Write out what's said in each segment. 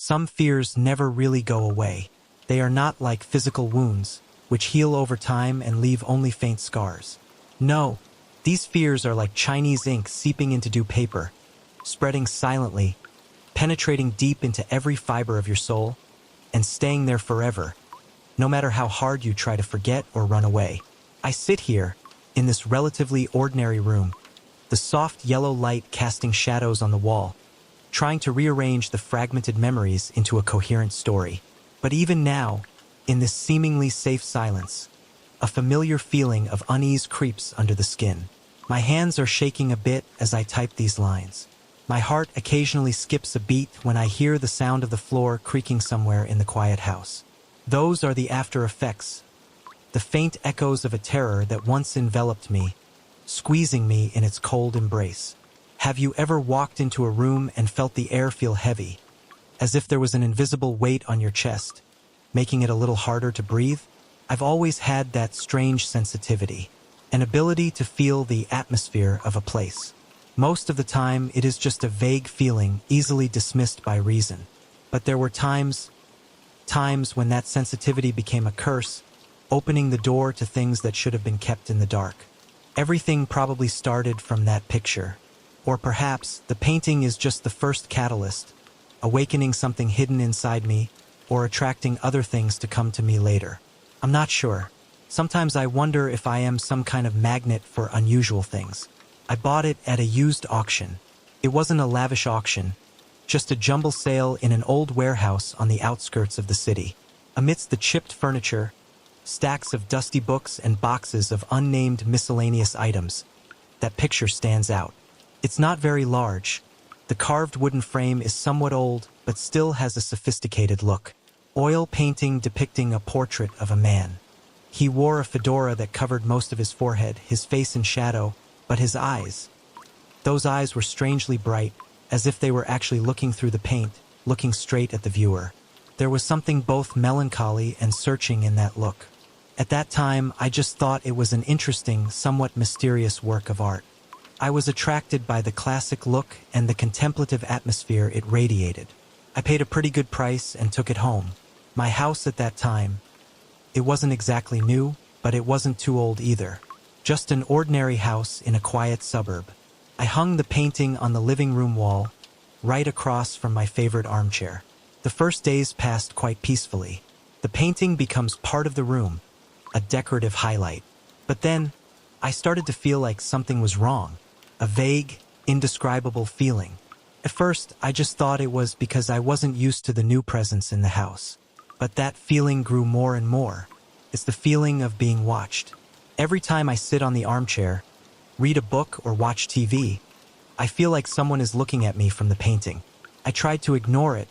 Some fears never really go away. They are not like physical wounds, which heal over time and leave only faint scars. No, these fears are like Chinese ink seeping into dew paper, spreading silently, penetrating deep into every fiber of your soul, and staying there forever, no matter how hard you try to forget or run away. I sit here, in this relatively ordinary room, the soft yellow light casting shadows on the wall, trying to rearrange the fragmented memories into a coherent story. But even now, in this seemingly safe silence, a familiar feeling of unease creeps under the skin. My hands are shaking a bit as I type these lines. My heart occasionally skips a beat when I hear the sound of the floor creaking somewhere in the quiet house. Those are the after effects, the faint echoes of a terror that once enveloped me, squeezing me in its cold embrace. Have you ever walked into a room and felt the air feel heavy, as if there was an invisible weight on your chest, making it a little harder to breathe? I've always had that strange sensitivity, an ability to feel the atmosphere of a place. Most of the time, it is just a vague feeling easily dismissed by reason. But there were times when that sensitivity became a curse, opening the door to things that should have been kept in the dark. Everything probably started from that picture. Or perhaps the painting is just the first catalyst, awakening something hidden inside me, or attracting other things to come to me later. I'm not sure. Sometimes I wonder if I am some kind of magnet for unusual things. I bought it at a used auction. It wasn't a lavish auction, just a jumble sale in an old warehouse on the outskirts of the city. Amidst the chipped furniture, stacks of dusty books and boxes of unnamed miscellaneous items, that picture stands out. It's not very large. The carved wooden frame is somewhat old, but still has a sophisticated look. Oil painting depicting a portrait of a man. He wore a fedora that covered most of his forehead, his face in shadow, but his eyes. Those eyes were strangely bright, as if they were actually looking through the paint, looking straight at the viewer. There was something both melancholy and searching in that look. At that time, I just thought it was an interesting, somewhat mysterious work of art. I was attracted by the classic look and the contemplative atmosphere it radiated. I paid a pretty good price and took it home. My house at that time, it wasn't exactly new, but it wasn't too old either. Just an ordinary house in a quiet suburb. I hung the painting on the living room wall, right across from my favorite armchair. The first days passed quite peacefully. The painting becomes part of the room, a decorative highlight. But then, I started to feel like something was wrong, a vague, indescribable feeling. At first, I just thought it was because I wasn't used to the new presence in the house. But that feeling grew more and more. It's the feeling of being watched. Every time I sit on the armchair, read a book or watch TV, I feel like someone is looking at me from the painting. I tried to ignore it,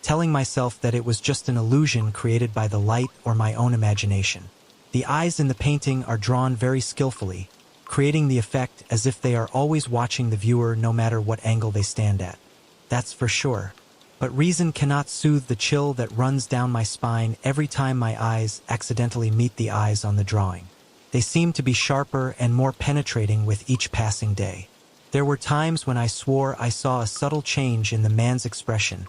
telling myself that it was just an illusion created by the light or my own imagination. The eyes in the painting are drawn very skillfully, creating the effect as if they are always watching the viewer no matter what angle they stand at. That's for sure. But reason cannot soothe the chill that runs down my spine every time my eyes accidentally meet the eyes on the drawing. They seem to be sharper and more penetrating with each passing day. There were times when I swore I saw a subtle change in the man's expression,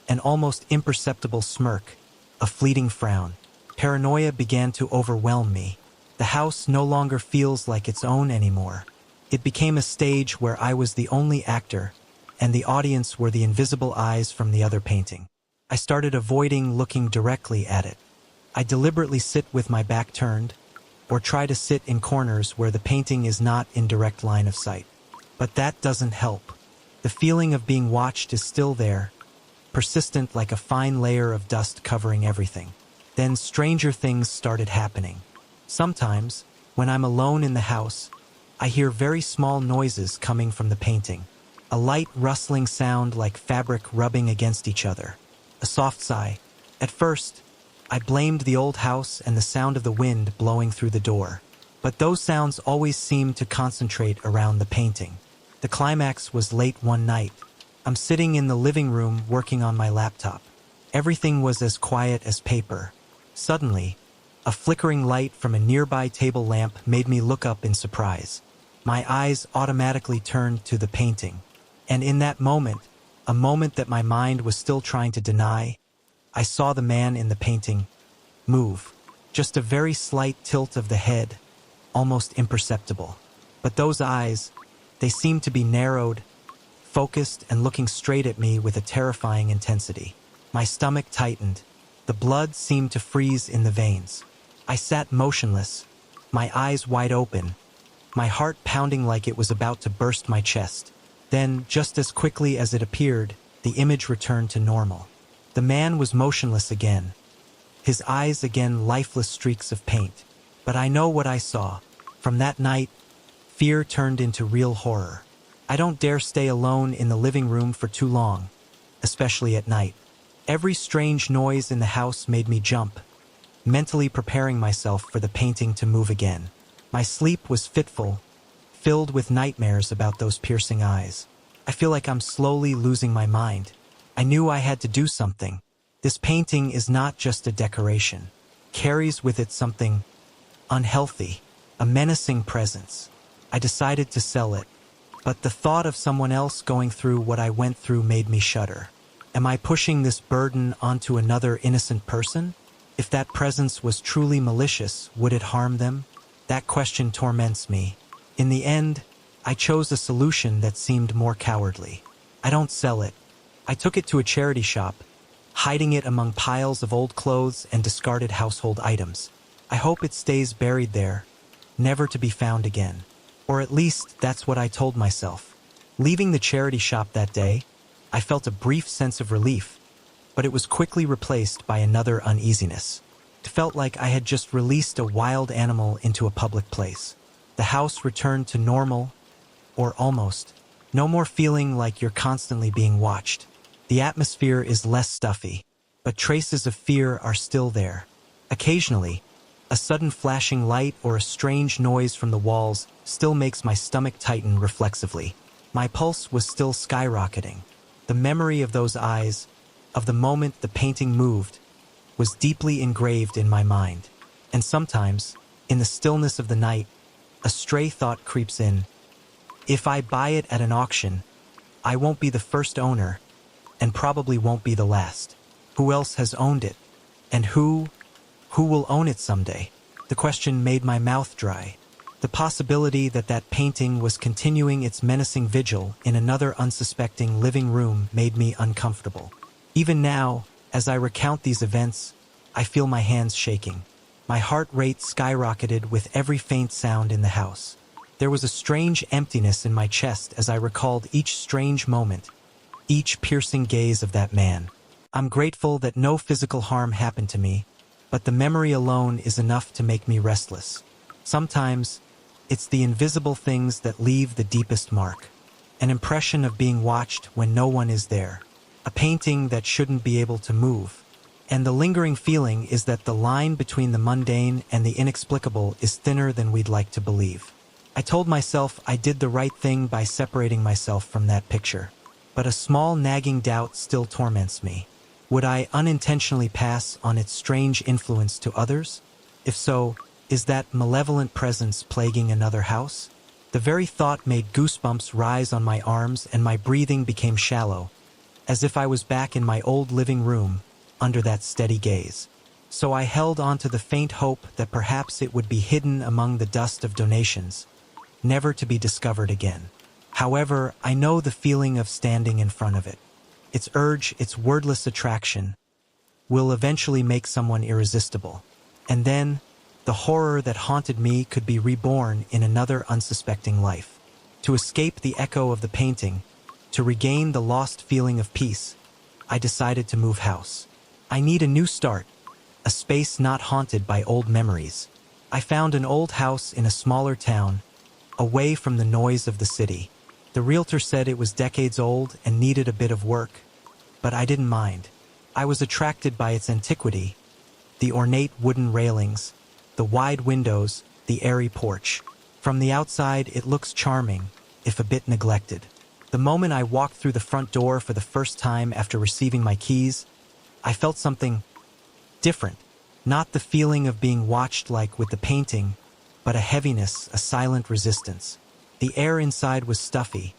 an almost imperceptible smirk, a fleeting frown. Paranoia began to overwhelm me. The house no longer feels like its own anymore. It became a stage where I was the only actor, and the audience were the invisible eyes from the other painting. I started avoiding looking directly at it. I deliberately sit with my back turned, or try to sit in corners where the painting is not in direct line of sight. But that doesn't help. The feeling of being watched is still there, persistent like a fine layer of dust covering everything. Then stranger things started happening. Sometimes, when I'm alone in the house, I hear very small noises coming from the painting. A light rustling sound like fabric rubbing against each other. A soft sigh. At first, I blamed the old house and the sound of the wind blowing through the door. But those sounds always seemed to concentrate around the painting. The climax was late one night. I'm sitting in the living room working on my laptop. Everything was as quiet as paper. Suddenly, a flickering light from a nearby table lamp made me look up in surprise. My eyes automatically turned to the painting. And in that moment, a moment that my mind was still trying to deny, I saw the man in the painting move. Just a very slight tilt of the head, almost imperceptible. But those eyes, they seemed to be narrowed, focused, and looking straight at me with a terrifying intensity. My stomach tightened. The blood seemed to freeze in the veins. I sat motionless, my eyes wide open, my heart pounding like it was about to burst my chest. Then, just as quickly as it appeared, the image returned to normal. The man was motionless again, his eyes again lifeless streaks of paint. But I know what I saw. From that night, fear turned into real horror. I don't dare stay alone in the living room for too long, especially at night. Every strange noise in the house made me jump, mentally preparing myself for the painting to move again. My sleep was fitful, filled with nightmares about those piercing eyes. I feel like I'm slowly losing my mind. I knew I had to do something. This painting is not just a decoration. It carries with it something unhealthy, a menacing presence. I decided to sell it, but the thought of someone else going through what I went through made me shudder. Am I pushing this burden onto another innocent person? If that presence was truly malicious, would it harm them? That question torments me. In the end, I chose a solution that seemed more cowardly. I don't sell it. I took it to a charity shop, hiding it among piles of old clothes and discarded household items. I hope it stays buried there, never to be found again. Or at least that's what I told myself. Leaving the charity shop that day, I felt a brief sense of relief, but it was quickly replaced by another uneasiness. It felt like I had just released a wild animal into a public place. The house returned to normal, or almost. No more feeling like you're constantly being watched. The atmosphere is less stuffy, but traces of fear are still there. Occasionally, a sudden flashing light or a strange noise from the walls still makes my stomach tighten reflexively. My pulse was still skyrocketing. The memory of those eyes, of the moment the painting moved, was deeply engraved in my mind. And sometimes, in the stillness of the night, a stray thought creeps in. If I buy it at an auction, I won't be the first owner, and probably won't be the last. Who else has owned it? And who will own it someday? The question made my mouth dry. The possibility that that painting was continuing its menacing vigil in another unsuspecting living room made me uncomfortable. Even now, as I recount these events, I feel my hands shaking. My heart rate skyrocketed with every faint sound in the house. There was a strange emptiness in my chest as I recalled each strange moment, each piercing gaze of that man. I'm grateful that no physical harm happened to me, but the memory alone is enough to make me restless. Sometimes, it's the invisible things that leave the deepest mark. An impression of being watched when no one is there. A painting that shouldn't be able to move. And the lingering feeling is that the line between the mundane and the inexplicable is thinner than we'd like to believe. I told myself I did the right thing by separating myself from that picture. But a small nagging doubt still torments me. Would I unintentionally pass on its strange influence to others? If so, is that malevolent presence plaguing another house? The very thought made goosebumps rise on my arms and my breathing became shallow, as if I was back in my old living room, under that steady gaze. So I held on to the faint hope that perhaps it would be hidden among the dust of donations, never to be discovered again. However, I know the feeling of standing in front of it. Its urge, its wordless attraction, will eventually make someone irresistible. And then, the horror that haunted me could be reborn in another unsuspecting life. To escape the echo of the painting, to regain the lost feeling of peace, I decided to move house. I need a new start, a space not haunted by old memories. I found an old house in a smaller town, away from the noise of the city. The realtor said it was decades old and needed a bit of work, but I didn't mind. I was attracted by its antiquity, the ornate wooden railings, the wide windows, the airy porch. From the outside, it looks charming, if a bit neglected. The moment I walked through the front door for the first time after receiving my keys, I felt something different. Not the feeling of being watched like with the painting, but a heaviness, a silent resistance. The air inside was stuffy,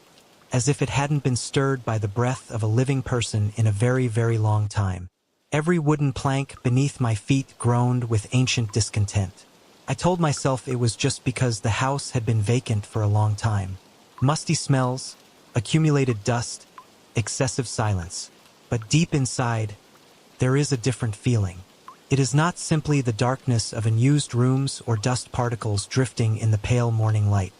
as if it hadn't been stirred by the breath of a living person in a very, very long time. Every wooden plank beneath my feet groaned with ancient discontent. I told myself it was just because the house had been vacant for a long time. Musty smells, accumulated dust, excessive silence. But deep inside, there is a different feeling. It is not simply the darkness of unused rooms or dust particles drifting in the pale morning light.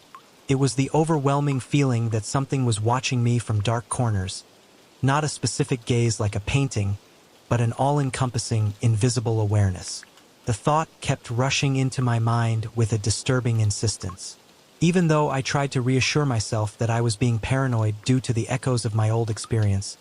It was the overwhelming feeling that something was watching me from dark corners, not a specific gaze like a painting, but an all-encompassing, invisible awareness. The thought kept rushing into my mind with a disturbing insistence. Even though I tried to reassure myself that I was being paranoid due to the echoes of my old experience,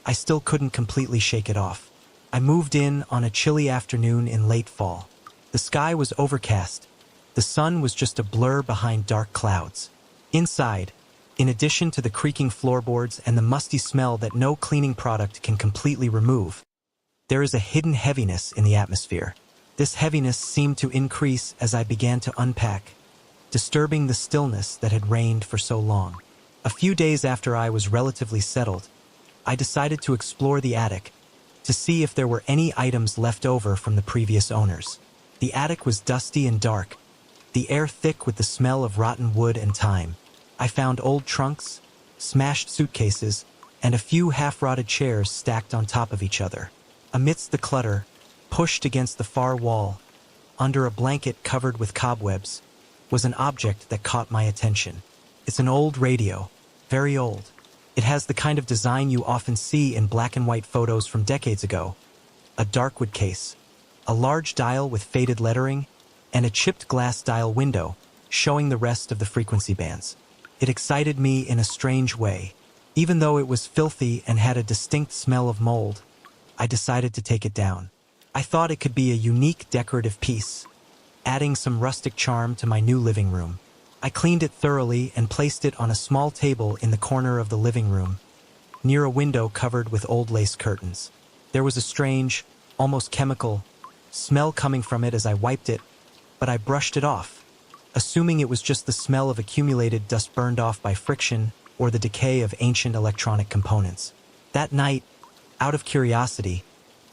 I still couldn't completely shake it off. I moved in on a chilly afternoon in late fall. The sky was overcast. The sun was just a blur behind dark clouds. Inside, in addition to the creaking floorboards and the musty smell that no cleaning product can completely remove, there is a hidden heaviness in the atmosphere. This heaviness seemed to increase as I began to unpack, disturbing the stillness that had reigned for so long. A few days after I was relatively settled, I decided to explore the attic to see if there were any items left over from the previous owners. The attic was dusty and dark, the air thick with the smell of rotten wood and thyme. I found old trunks, smashed suitcases, and a few half-rotted chairs stacked on top of each other. Amidst the clutter, pushed against the far wall, under a blanket covered with cobwebs, was an object that caught my attention. It's an old radio, very old. It has the kind of design you often see in black and white photos from decades ago. A dark wood case, a large dial with faded lettering, and a chipped glass dial window showing the rest of the frequency bands. It excited me in a strange way. Even though it was filthy and had a distinct smell of mold, I decided to take it down. I thought it could be a unique decorative piece, adding some rustic charm to my new living room. I cleaned it thoroughly and placed it on a small table in the corner of the living room, near a window covered with old lace curtains. There was a strange, almost chemical, smell coming from it as I wiped it, but I brushed it off, assuming it was just the smell of accumulated dust burned off by friction or the decay of ancient electronic components. That night, out of curiosity,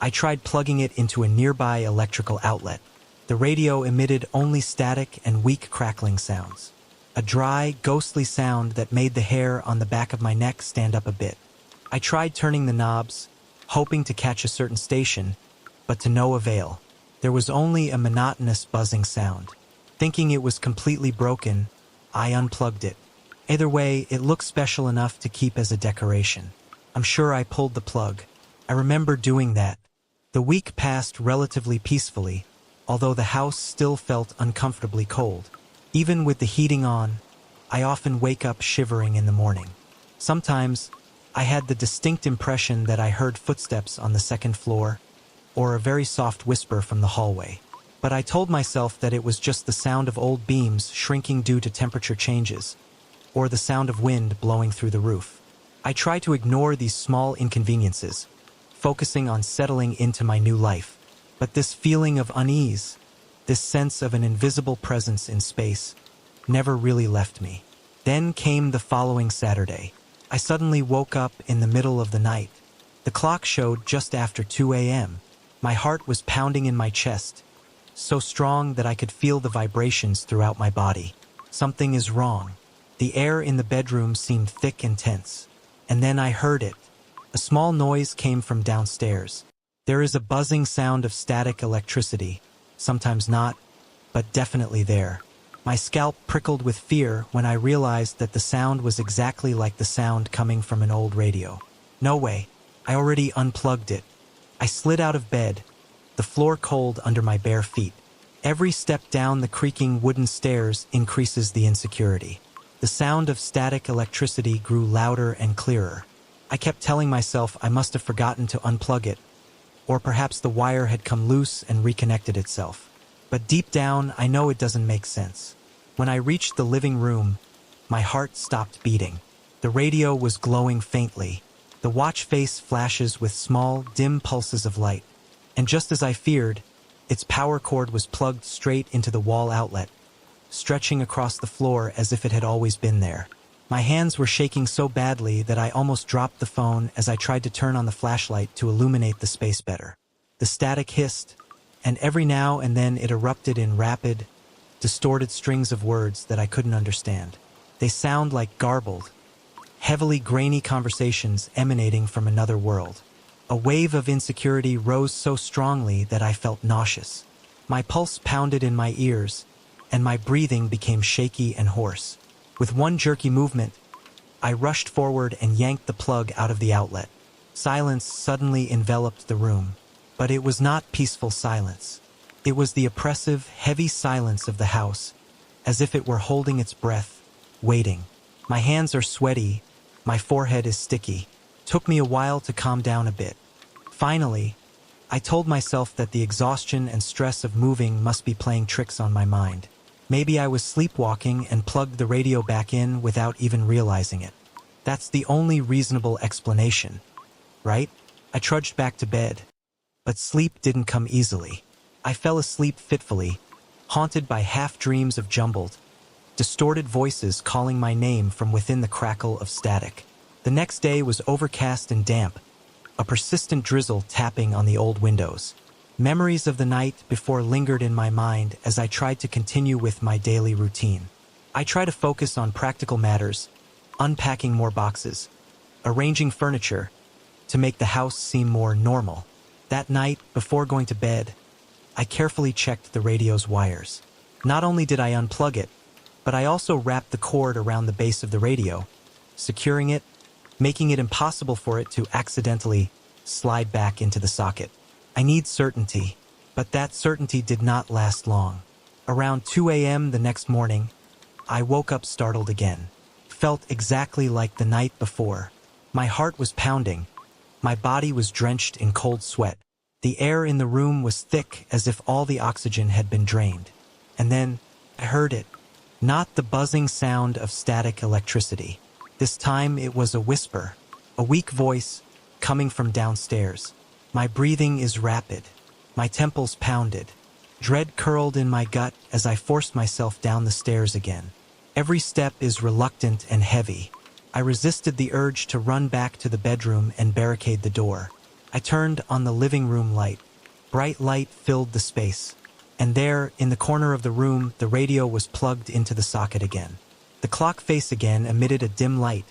I tried plugging it into a nearby electrical outlet. The radio emitted only static and weak crackling sounds. A dry, ghostly sound that made the hair on the back of my neck stand up a bit. I tried turning the knobs, hoping to catch a certain station, but to no avail. There was only a monotonous buzzing sound. Thinking it was completely broken, I unplugged it. Either way, it looked special enough to keep as a decoration. I'm sure I pulled the plug. I remember doing that. The week passed relatively peacefully, although the house still felt uncomfortably cold. Even with the heating on, I often wake up shivering in the morning. Sometimes, I had the distinct impression that I heard footsteps on the second floor, or a very soft whisper from the hallway. But I told myself that it was just the sound of old beams shrinking due to temperature changes, or the sound of wind blowing through the roof. I try to ignore these small inconveniences, focusing on settling into my new life. But this feeling of unease, this sense of an invisible presence in space, never really left me. Then came the following Saturday. I suddenly woke up in the middle of the night. The clock showed just after 2 a.m. My heart was pounding in my chest, so strong that I could feel the vibrations throughout my body. Something is wrong. The air in the bedroom seemed thick and tense. And then I heard it. A small noise came from downstairs. There is a buzzing sound of static electricity, sometimes not, but definitely there. My scalp prickled with fear when I realized that the sound was exactly like the sound coming from an old radio. No way. I already unplugged it. I slid out of bed, the floor cold under my bare feet. Every step down the creaking wooden stairs increases the insecurity. The sound of static electricity grew louder and clearer. I kept telling myself I must have forgotten to unplug it, or perhaps the wire had come loose and reconnected itself. But deep down, I know it doesn't make sense. When I reached the living room, my heart stopped beating. The radio was glowing faintly. The watch face flashes with small, dim pulses of light. And just as I feared, its power cord was plugged straight into the wall outlet, stretching across the floor as if it had always been there. My hands were shaking so badly that I almost dropped the phone as I tried to turn on the flashlight to illuminate the space better. The static hissed, and every now and then it erupted in rapid, distorted strings of words that I couldn't understand. They sound like garbled, heavily grainy conversations emanating from another world. A wave of insecurity rose so strongly that I felt nauseous. My pulse pounded in my ears, and my breathing became shaky and hoarse. With one jerky movement, I rushed forward and yanked the plug out of the outlet. Silence suddenly enveloped the room, but it was not peaceful silence. It was the oppressive, heavy silence of the house, as if it were holding its breath, waiting. My hands are sweaty, my forehead is sticky. Took me a while to calm down a bit. Finally, I told myself that the exhaustion and stress of moving must be playing tricks on my mind. Maybe I was sleepwalking and plugged the radio back in without even realizing it. That's the only reasonable explanation, right? I trudged back to bed, but sleep didn't come easily. I fell asleep fitfully, haunted by half-dreams of jumbled, distorted voices calling my name from within the crackle of static. The next day was overcast and damp, a persistent drizzle tapping on the old windows. Memories of the night before lingered in my mind as I tried to continue with my daily routine. I try to focus on practical matters, unpacking more boxes, arranging furniture, to make the house seem more normal. That night, before going to bed, I carefully checked the radio's wires. Not only did I unplug it, but I also wrapped the cord around the base of the radio, securing it, making it impossible for it to accidentally slide back into the socket. I need certainty, but that certainty did not last long. Around 2 a.m. the next morning, I woke up startled again. Felt exactly like the night before. My heart was pounding. My body was drenched in cold sweat. The air in the room was thick as if all the oxygen had been drained. And then I heard it. Not the buzzing sound of static electricity. This time it was a whisper, a weak voice coming from downstairs. My breathing is rapid. My temples pounded. Dread curled in my gut as I forced myself down the stairs again. Every step is reluctant and heavy. I resisted the urge to run back to the bedroom and barricade the door. I turned on the living room light. Bright light filled the space. And there, in the corner of the room, the radio was plugged into the socket again. The clock face again emitted a dim light,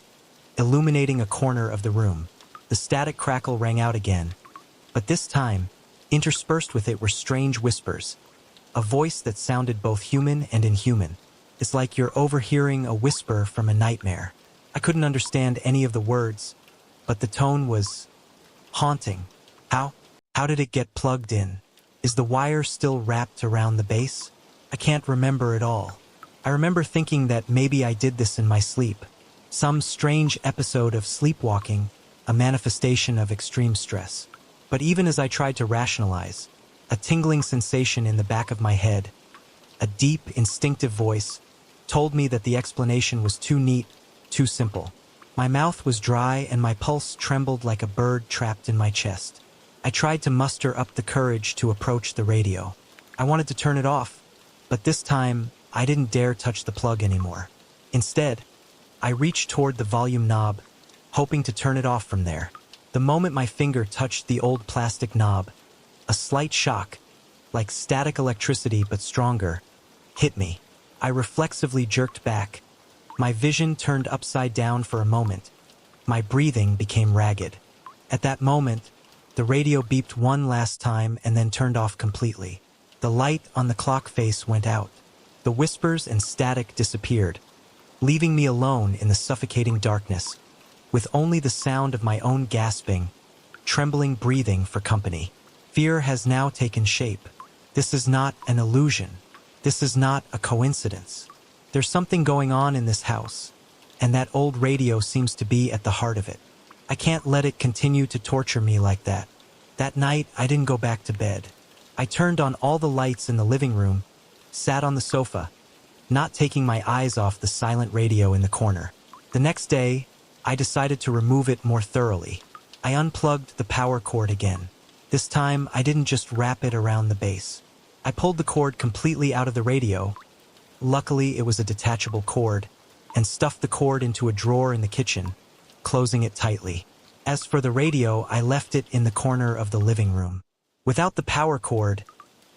illuminating a corner of the room. The static crackle rang out again. But this time, interspersed with it were strange whispers, a voice that sounded both human and inhuman. It's like you're overhearing a whisper from a nightmare. I couldn't understand any of the words, but the tone was haunting. How did it get plugged in? Is the wire still wrapped around the base? I can't remember it all. I remember thinking that maybe I did this in my sleep. Some strange episode of sleepwalking, a manifestation of extreme stress. But even as I tried to rationalize, a tingling sensation in the back of my head, a deep, instinctive voice, told me that the explanation was too neat, too simple. My mouth was dry and my pulse trembled like a bird trapped in my chest. I tried to muster up the courage to approach the radio. I wanted to turn it off, but this time I didn't dare touch the plug anymore. Instead, I reached toward the volume knob, hoping to turn it off from there. The moment my finger touched the old plastic knob, a slight shock, like static electricity but stronger, hit me. I reflexively jerked back. My vision turned upside down for a moment. My breathing became ragged. At that moment, the radio beeped one last time and then turned off completely. The light on the clock face went out. The whispers and static disappeared, leaving me alone in the suffocating darkness, with only the sound of my own gasping, trembling breathing for company. Fear has now taken shape. This is not an illusion. This is not a coincidence. There's something going on in this house, and that old radio seems to be at the heart of it. I can't let it continue to torture me like that. That night, I didn't go back to bed. I turned on all the lights in the living room, sat on the sofa, not taking my eyes off the silent radio in the corner. The next day, I decided to remove it more thoroughly. I unplugged the power cord again. This time, I didn't just wrap it around the base. I pulled the cord completely out of the radio. Luckily, it was a detachable cord, and stuffed the cord into a drawer in the kitchen, closing it tightly. As for the radio, I left it in the corner of the living room. Without the power cord,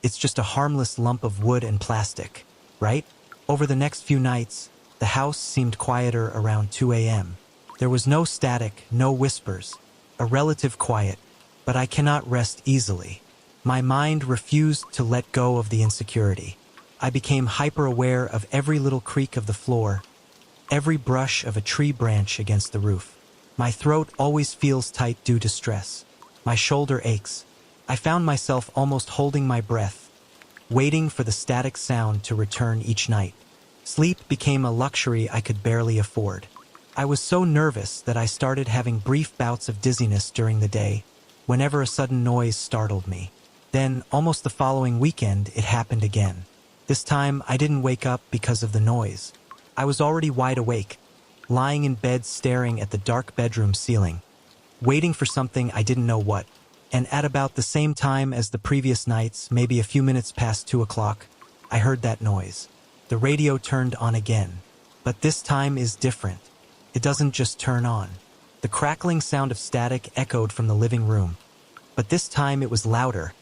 it's just a harmless lump of wood and plastic, right? Over the next few nights, the house seemed quieter around 2 a.m. There was no static, no whispers, a relative quiet, but I cannot rest easily. My mind refused to let go of the insecurity. I became hyper-aware of every little creak of the floor, every brush of a tree branch against the roof. My throat always feels tight due to stress. My shoulder aches. I found myself almost holding my breath, waiting for the static sound to return each night. Sleep became a luxury I could barely afford. I was so nervous that I started having brief bouts of dizziness during the day, whenever a sudden noise startled me. Then, almost the following weekend, it happened again. This time, I didn't wake up because of the noise. I was already wide awake, lying in bed staring at the dark bedroom ceiling, waiting for something I didn't know what. And at about the same time as the previous nights, maybe a few minutes past 2 o'clock, I heard that noise. The radio turned on again. But this time is different. It doesn't just turn on. The crackling sound of static echoed from the living room. But this time it was louder,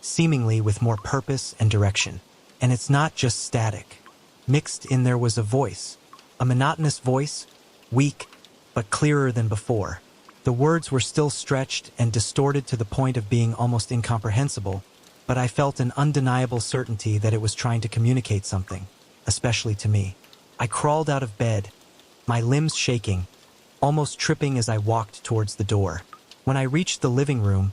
seemingly with more purpose and direction. And it's not just static. Mixed in there was a voice. A monotonous voice, weak, but clearer than before. The words were still stretched and distorted to the point of being almost incomprehensible, but I felt an undeniable certainty that it was trying to communicate something, especially to me. I crawled out of bed, my limbs shaking, almost tripping as I walked towards the door. When I reached the living room,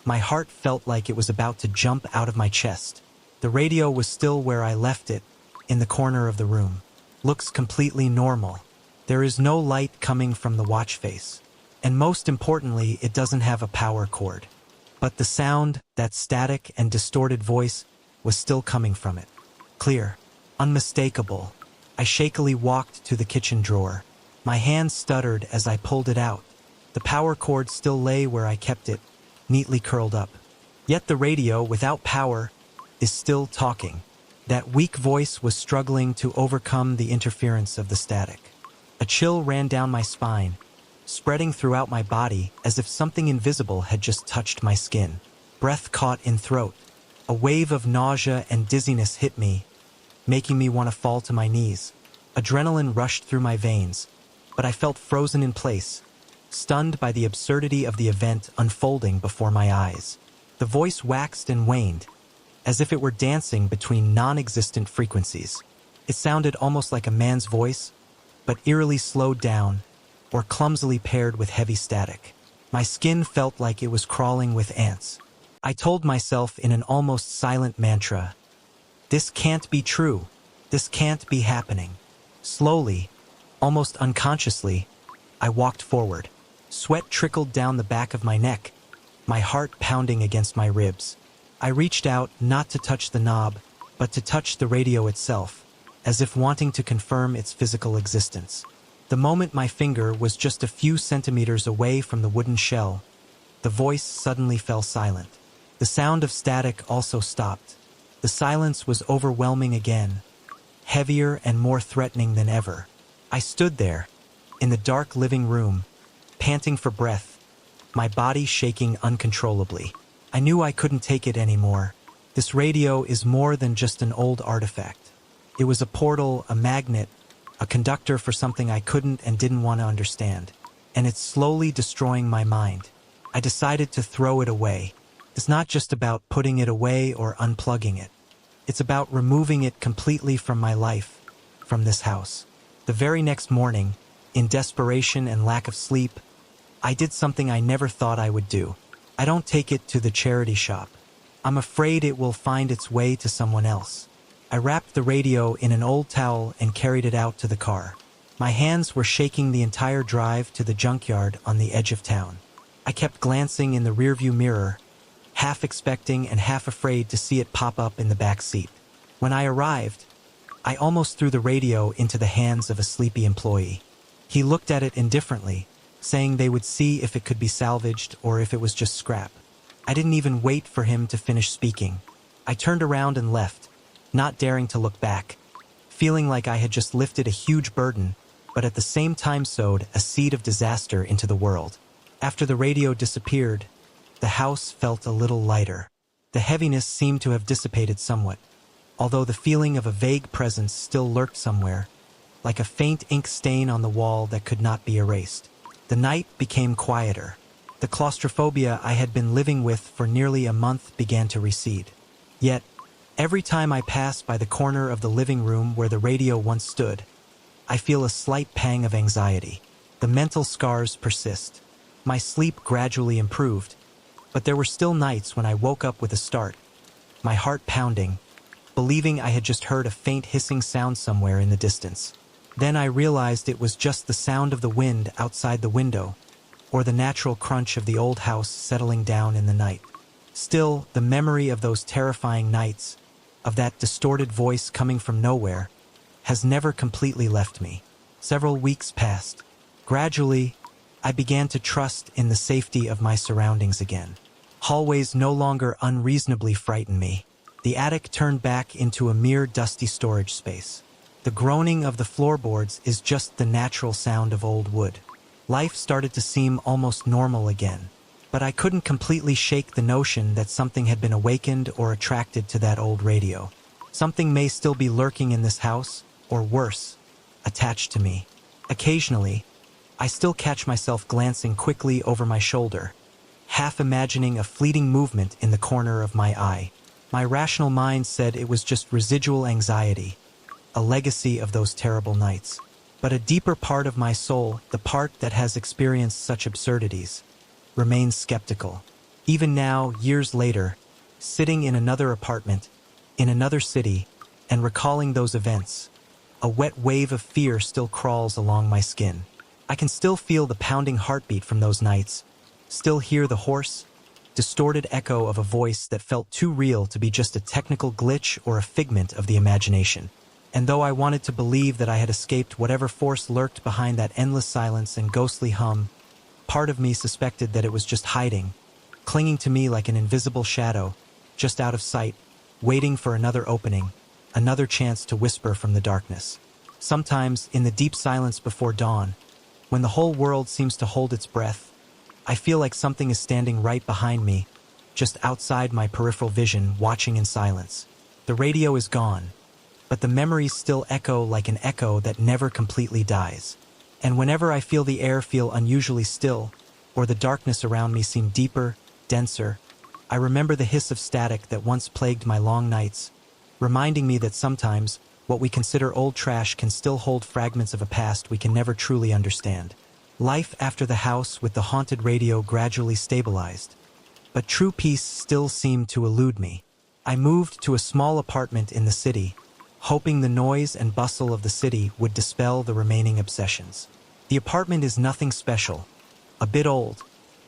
my heart felt like it was about to jump out of my chest. The radio was still where I left it, in the corner of the room. Looks completely normal. There is no light coming from the watch face. And most importantly, it doesn't have a power cord. But the sound, that static and distorted voice, was still coming from it. Clear, unmistakable. I shakily walked to the kitchen drawer. My hand stuttered as I pulled it out. The power cord still lay where I kept it, neatly curled up. Yet the radio, without power, is still talking. That weak voice was struggling to overcome the interference of the static. A chill ran down my spine, spreading throughout my body as if something invisible had just touched my skin. Breath caught in throat. A wave of nausea and dizziness hit me, making me want to fall to my knees. Adrenaline rushed through my veins, but I felt frozen in place, stunned by the absurdity of the event unfolding before my eyes. The voice waxed and waned, as if it were dancing between non-existent frequencies. It sounded almost like a man's voice, but eerily slowed down, or clumsily paired with heavy static. My skin felt like it was crawling with ants. I told myself in an almost silent mantra, "This can't be true. This can't be happening." Slowly, almost unconsciously, I walked forward. Sweat trickled down the back of my neck, my heart pounding against my ribs. I reached out not to touch the knob, but to touch the radio itself, as if wanting to confirm its physical existence. The moment my finger was just a few centimeters away from the wooden shell, the voice suddenly fell silent. The sound of static also stopped. The silence was overwhelming again, heavier and more threatening than ever. I stood there, in the dark living room, panting for breath, my body shaking uncontrollably. I knew I couldn't take it anymore. This radio is more than just an old artifact. It was a portal, a magnet, a conductor for something I couldn't and didn't want to understand. And it's slowly destroying my mind. I decided to throw it away. It's not just about putting it away or unplugging it. It's about removing it completely from my life, from this house. The very next morning, in desperation and lack of sleep, I did something I never thought I would do. I don't take it to the charity shop. I'm afraid it will find its way to someone else. I wrapped the radio in an old towel and carried it out to the car. My hands were shaking the entire drive to the junkyard on the edge of town. I kept glancing in the rearview mirror, half expecting and half afraid to see it pop up in the back seat. When I arrived, I almost threw the radio into the hands of a sleepy employee. He looked at it indifferently, saying they would see if it could be salvaged or if it was just scrap. I didn't even wait for him to finish speaking. I turned around and left, not daring to look back, feeling like I had just lifted a huge burden, but at the same time sowed a seed of disaster into the world. After the radio disappeared, the house felt a little lighter. The heaviness seemed to have dissipated somewhat, although the feeling of a vague presence still lurked somewhere, like a faint ink stain on the wall that could not be erased. The night became quieter. The claustrophobia I had been living with for nearly a month began to recede. Yet, every time I pass by the corner of the living room where the radio once stood, I feel a slight pang of anxiety. The mental scars persist. My sleep gradually improved, but there were still nights when I woke up with a start, my heart pounding, believing I had just heard a faint hissing sound somewhere in the distance. Then I realized it was just the sound of the wind outside the window, or the natural crunch of the old house settling down in the night. Still, the memory of those terrifying nights, of that distorted voice coming from nowhere, has never completely left me. Several weeks passed. Gradually, I began to trust in the safety of my surroundings again. Hallways no longer unreasonably frightened me. The attic turned back into a mere dusty storage space. The groaning of the floorboards is just the natural sound of old wood. Life started to seem almost normal again, but I couldn't completely shake the notion that something had been awakened or attracted to that old radio. Something may still be lurking in this house, or worse, attached to me. Occasionally, I still catch myself glancing quickly over my shoulder, half imagining a fleeting movement in the corner of my eye. My rational mind said it was just residual anxiety, a legacy of those terrible nights. But a deeper part of my soul, the part that has experienced such absurdities, remains skeptical. Even now, years later, sitting in another apartment, in another city, and recalling those events, a wet wave of fear still crawls along my skin. I can still feel the pounding heartbeat from those nights, still hear the hoarse, distorted echo of a voice that felt too real to be just a technical glitch or a figment of the imagination. And though I wanted to believe that I had escaped whatever force lurked behind that endless silence and ghostly hum, part of me suspected that it was just hiding, clinging to me like an invisible shadow, just out of sight, waiting for another opening, another chance to whisper from the darkness. Sometimes, in the deep silence before dawn, when the whole world seems to hold its breath, I feel like something is standing right behind me, just outside my peripheral vision, watching in silence. The radio is gone, but the memories still echo like an echo that never completely dies. And whenever I feel the air feel unusually still, or the darkness around me seem deeper, denser, I remember the hiss of static that once plagued my long nights, reminding me that sometimes what we consider old trash can still hold fragments of a past we can never truly understand. Life after the house with the haunted radio gradually stabilized, but true peace still seemed to elude me. I moved to a small apartment in the city, hoping the noise and bustle of the city would dispel the remaining obsessions. The apartment is nothing special, a bit old,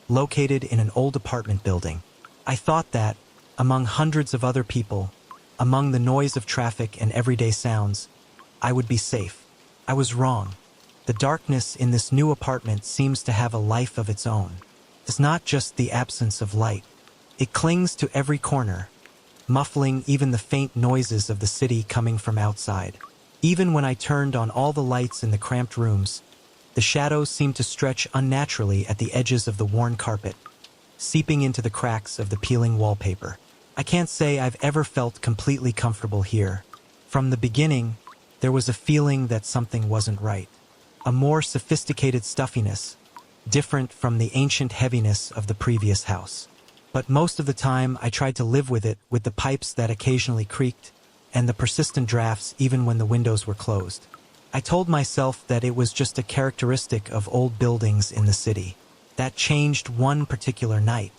located in an old apartment building. I thought that, among hundreds of other people, among the noise of traffic and everyday sounds, I would be safe. I was wrong. The darkness in this new apartment seems to have a life of its own. It's not just the absence of light. It clings to every corner, muffling even the faint noises of the city coming from outside. Even when I turned on all the lights in the cramped rooms, the shadows seemed to stretch unnaturally at the edges of the worn carpet, seeping into the cracks of the peeling wallpaper. I can't say I've ever felt completely comfortable here. From the beginning, there was a feeling that something wasn't right. A more sophisticated stuffiness, different from the ancient heaviness of the previous house. But most of the time, I tried to live with it, with the pipes that occasionally creaked, and the persistent drafts even when the windows were closed. I told myself that it was just a characteristic of old buildings in the city. That changed one particular night.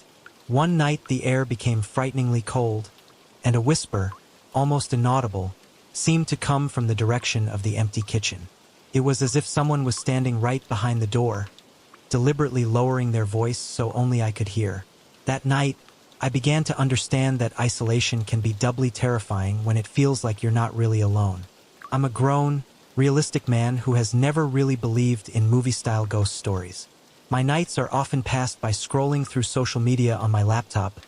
One night the air became frighteningly cold, and a whisper, almost inaudible, seemed to come from the direction of the empty kitchen. It was as if someone was standing right behind the door, deliberately lowering their voice so only I could hear. That night, I began to understand that isolation can be doubly terrifying when it feels like you're not really alone. I'm a grown, realistic man who has never really believed in movie-style ghost stories. My nights are often passed by scrolling through social media on my laptop,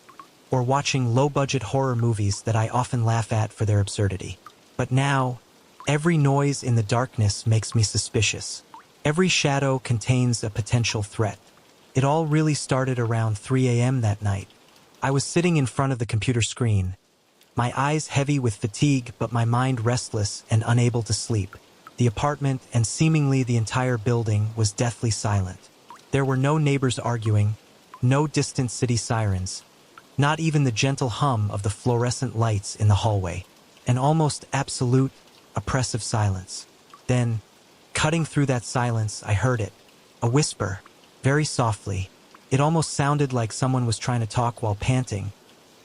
or watching low-budget horror movies that I often laugh at for their absurdity. But now, every noise in the darkness makes me suspicious. Every shadow contains a potential threat. It all really started around 3 a.m. that night. I was sitting in front of the computer screen, my eyes heavy with fatigue but my mind restless and unable to sleep. The apartment and seemingly the entire building was deathly silent. There were no neighbors arguing, no distant city sirens, not even the gentle hum of the fluorescent lights in the hallway. An almost absolute, oppressive silence. Then, cutting through that silence, I heard it. A whisper, very softly. It almost sounded like someone was trying to talk while panting,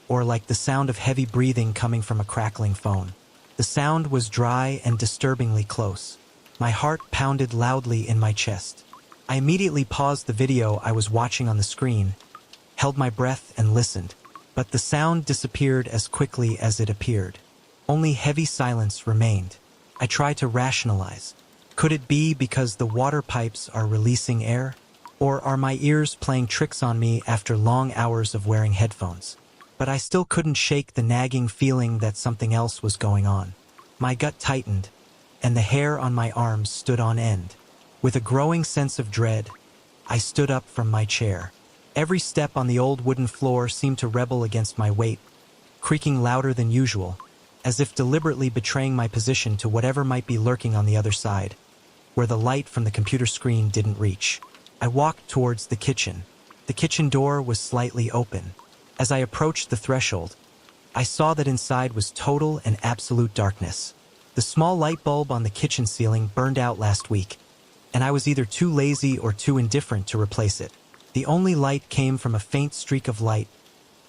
or like the sound of heavy breathing coming from a crackling phone. The sound was dry and disturbingly close. My heart pounded loudly in my chest. I immediately paused the video I was watching on the screen, held my breath and listened, but the sound disappeared as quickly as it appeared. Only heavy silence remained. I tried to rationalize. Could it be because the water pipes are releasing air? Or are my ears playing tricks on me after long hours of wearing headphones? But I still couldn't shake the nagging feeling that something else was going on. My gut tightened, and the hair on my arms stood on end. With a growing sense of dread, I stood up from my chair. Every step on the old wooden floor seemed to rebel against my weight, creaking louder than usual, as if deliberately betraying my position to whatever might be lurking on the other side, where the light from the computer screen didn't reach. I walked towards the kitchen. The kitchen door was slightly open. As I approached the threshold, I saw that inside was total and absolute darkness. The small light bulb on the kitchen ceiling burned out last week, and I was either too lazy or too indifferent to replace it. The only light came from a faint streak of light,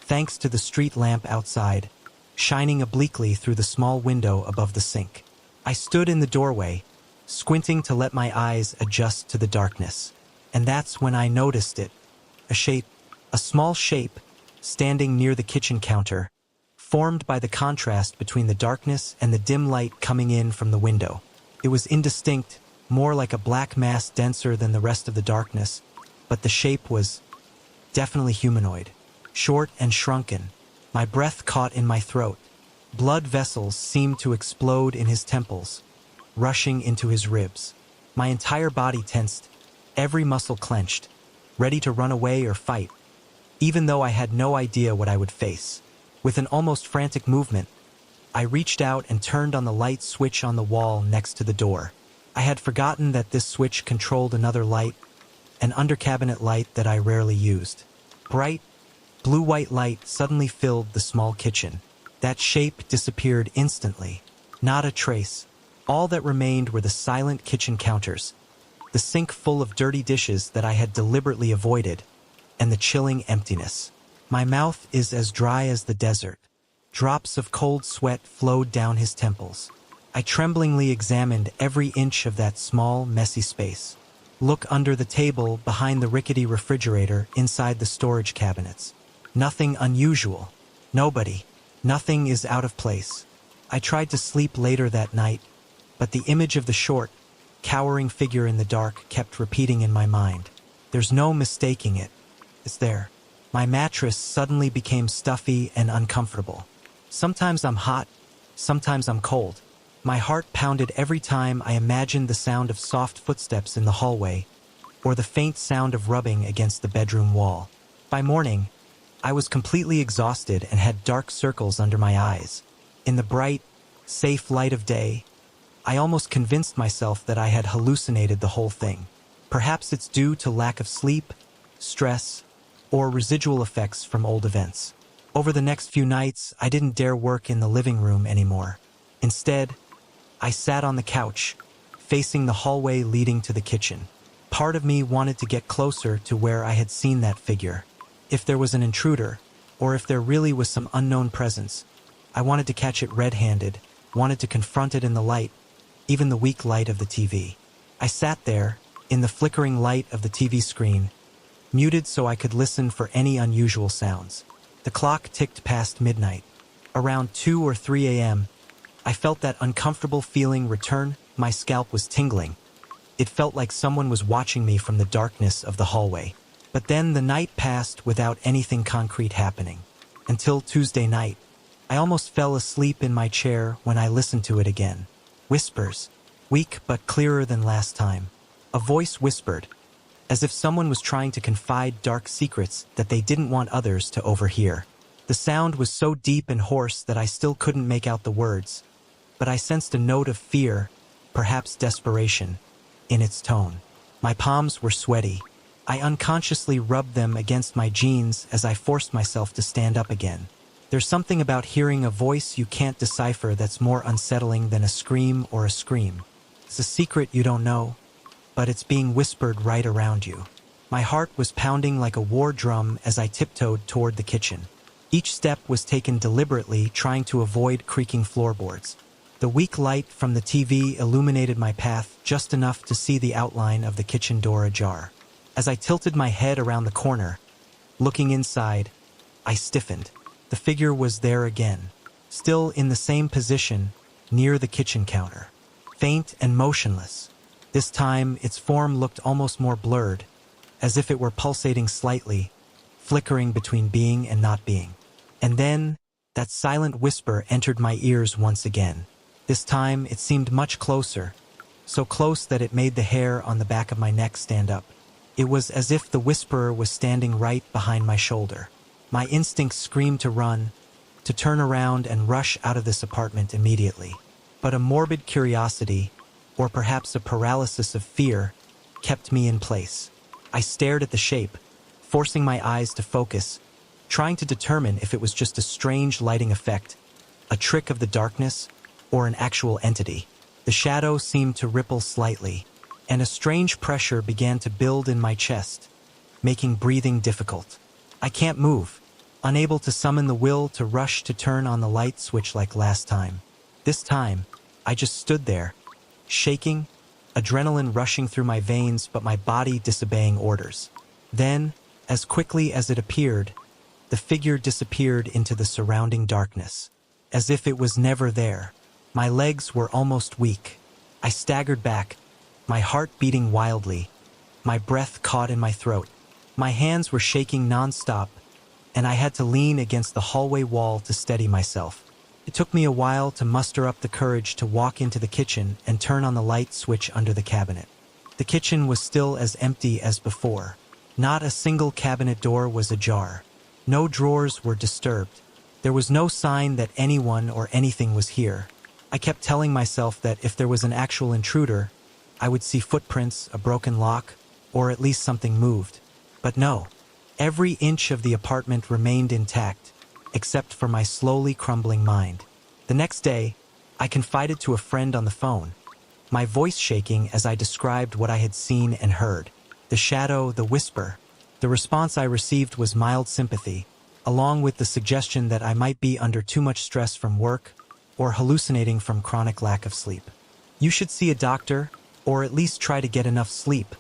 thanks to the street lamp outside, shining obliquely through the small window above the sink. I stood in the doorway, squinting to let my eyes adjust to the darkness. And that's when I noticed it. A small shape, standing near the kitchen counter, formed by the contrast between the darkness and the dim light coming in from the window. It was indistinct, more like a black mass denser than the rest of the darkness, but the shape was definitely humanoid, short and shrunken. My breath caught in my throat. Blood vessels seemed to explode in his temples, rushing into his ribs. My entire body tensed, every muscle clenched, ready to run away or fight, even though I had no idea what I would face. With an almost frantic movement, I reached out and turned on the light switch on the wall next to the door. I had forgotten that this switch controlled another light, an under-cabinet light that I rarely used. Bright, blue-white light suddenly filled the small kitchen. That shape disappeared instantly. Not a trace. All that remained were the silent kitchen counters, the sink full of dirty dishes that I had deliberately avoided, and the chilling emptiness. My mouth is as dry as the desert. Drops of cold sweat flowed down his temples. I tremblingly examined every inch of that small, messy space. Look under the table, behind the rickety refrigerator, inside the storage cabinets. Nothing unusual. Nobody. Nothing is out of place. I tried to sleep later that night, but the image of the short, cowering figure in the dark kept repeating in my mind. There's no mistaking it. It's there. My mattress suddenly became stuffy and uncomfortable. Sometimes I'm hot, sometimes I'm cold. My heart pounded every time I imagined the sound of soft footsteps in the hallway, or the faint sound of rubbing against the bedroom wall. By morning, I was completely exhausted and had dark circles under my eyes. In the bright, safe light of day, I almost convinced myself that I had hallucinated the whole thing. Perhaps it's due to lack of sleep, stress, or residual effects from old events. Over the next few nights, I didn't dare work in the living room anymore. Instead, I sat on the couch, facing the hallway leading to the kitchen. Part of me wanted to get closer to where I had seen that figure. If there was an intruder, or if there really was some unknown presence, I wanted to catch it red-handed, wanted to confront it in the light, even the weak light of the TV. I sat there, in the flickering light of the TV screen, muted so I could listen for any unusual sounds. The clock ticked past midnight. Around 2 or 3 a.m., I felt that uncomfortable feeling return. My scalp was tingling. It felt like someone was watching me from the darkness of the hallway. But then the night passed without anything concrete happening. Until Tuesday night, I almost fell asleep in my chair when I listened to it again. Whispers, weak but clearer than last time. A voice whispered, as if someone was trying to confide dark secrets that they didn't want others to overhear. The sound was so deep and hoarse that I still couldn't make out the words, but I sensed a note of fear, perhaps desperation, in its tone. My palms were sweaty. I unconsciously rubbed them against my jeans as I forced myself to stand up again. There's something about hearing a voice you can't decipher that's more unsettling than a scream or a scream. It's a secret you don't know, but it's being whispered right around you. My heart was pounding like a war drum as I tiptoed toward the kitchen. Each step was taken deliberately, trying to avoid creaking floorboards. The weak light from the TV illuminated my path just enough to see the outline of the kitchen door ajar. As I tilted my head around the corner, looking inside, I stiffened. The figure was there again, still in the same position, near the kitchen counter. Faint and motionless. This time, its form looked almost more blurred, as if it were pulsating slightly, flickering between being and not being. And then, that silent whisper entered my ears once again. This time, it seemed much closer, so close that it made the hair on the back of my neck stand up. It was as if the whisperer was standing right behind my shoulder. My instincts screamed to run, to turn around and rush out of this apartment immediately. But a morbid curiosity, or perhaps a paralysis of fear, kept me in place. I stared at the shape, forcing my eyes to focus, trying to determine if it was just a strange lighting effect, a trick of the darkness, or an actual entity. The shadow seemed to ripple slightly, and a strange pressure began to build in my chest, making breathing difficult. I can't move, unable to summon the will to rush to turn on the light switch like last time. This time, I just stood there, shaking, adrenaline rushing through my veins but my body disobeying orders. Then, as quickly as it appeared, the figure disappeared into the surrounding darkness, as if it was never there. My legs were almost weak. I staggered back, my heart beating wildly, my breath caught in my throat. My hands were shaking non-stop, and I had to lean against the hallway wall to steady myself. It took me a while to muster up the courage to walk into the kitchen and turn on the light switch under the cabinet. The kitchen was still as empty as before. Not a single cabinet door was ajar. No drawers were disturbed. There was no sign that anyone or anything was here. I kept telling myself that if there was an actual intruder, I would see footprints, a broken lock, or at least something moved. But no, every inch of the apartment remained intact, except for my slowly crumbling mind. The next day, I confided to a friend on the phone, my voice shaking as I described what I had seen and heard. The shadow, the whisper. The response I received was mild sympathy, along with the suggestion that I might be under too much stress from work or hallucinating from chronic lack of sleep. You should see a doctor, or at least try to get enough sleep,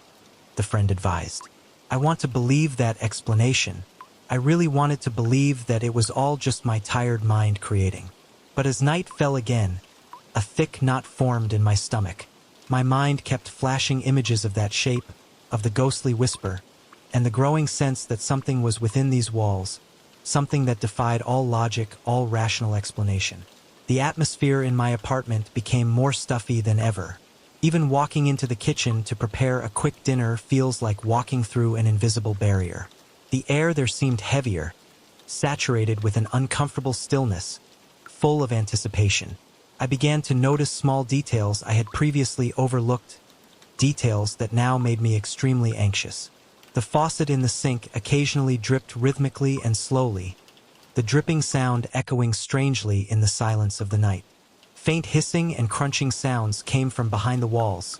the friend advised. I want to believe that explanation. I really wanted to believe that it was all just my tired mind creating. But as night fell again, a thick knot formed in my stomach. My mind kept flashing images of that shape, of the ghostly whisper, and the growing sense that something was within these walls, something that defied all logic, all rational explanation. The atmosphere in my apartment became more stuffy than ever. Even walking into the kitchen to prepare a quick dinner feels like walking through an invisible barrier. The air there seemed heavier, saturated with an uncomfortable stillness, full of anticipation. I began to notice small details I had previously overlooked, details that now made me extremely anxious. The faucet in the sink occasionally dripped rhythmically and slowly, the dripping sound echoing strangely in the silence of the night. Faint hissing and crunching sounds came from behind the walls,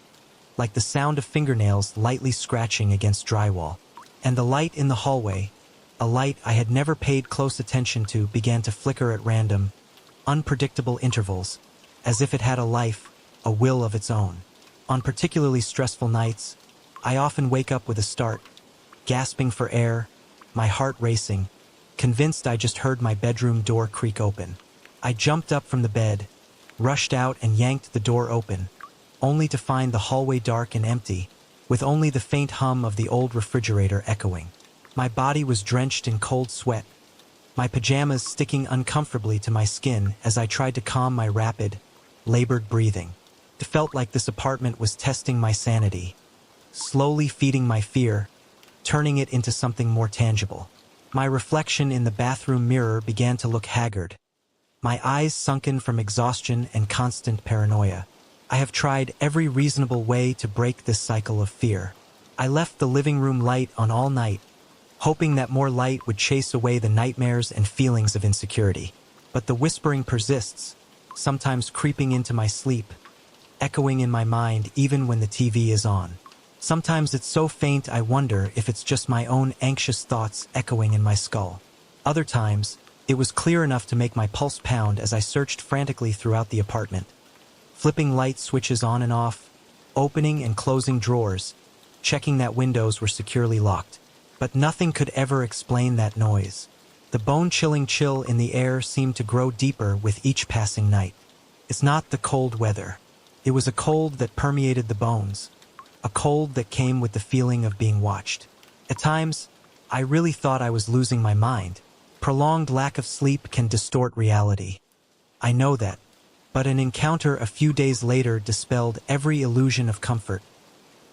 like the sound of fingernails lightly scratching against drywall. And the light in the hallway, a light I had never paid close attention to, began to flicker at random, unpredictable intervals, as if it had a life, a will of its own. On particularly stressful nights, I often wake up with a start, gasping for air, my heart racing, convinced I just heard my bedroom door creak open. I jumped up from the bed, rushed out and yanked the door open, only to find the hallway dark and empty, with only the faint hum of the old refrigerator echoing. My body was drenched in cold sweat, my pajamas sticking uncomfortably to my skin as I tried to calm my rapid, labored breathing. It felt like this apartment was testing my sanity, slowly feeding my fear, turning it into something more tangible. My reflection in the bathroom mirror began to look haggard, my eyes sunken from exhaustion and constant paranoia. I have tried every reasonable way to break this cycle of fear. I left the living room light on all night, hoping that more light would chase away the nightmares and feelings of insecurity. But the whispering persists, sometimes creeping into my sleep, echoing in my mind even when the TV is on. Sometimes it's so faint I wonder if it's just my own anxious thoughts echoing in my skull. Other times, it was clear enough to make my pulse pound as I searched frantically throughout the apartment, flipping light switches on and off, opening and closing drawers, checking that windows were securely locked. But nothing could ever explain that noise. The bone-chilling chill in the air seemed to grow deeper with each passing night. It's not the cold weather. It was a cold that permeated the bones, a cold that came with the feeling of being watched. At times, I really thought I was losing my mind. Prolonged lack of sleep can distort reality. I know that. But an encounter a few days later dispelled every illusion of comfort,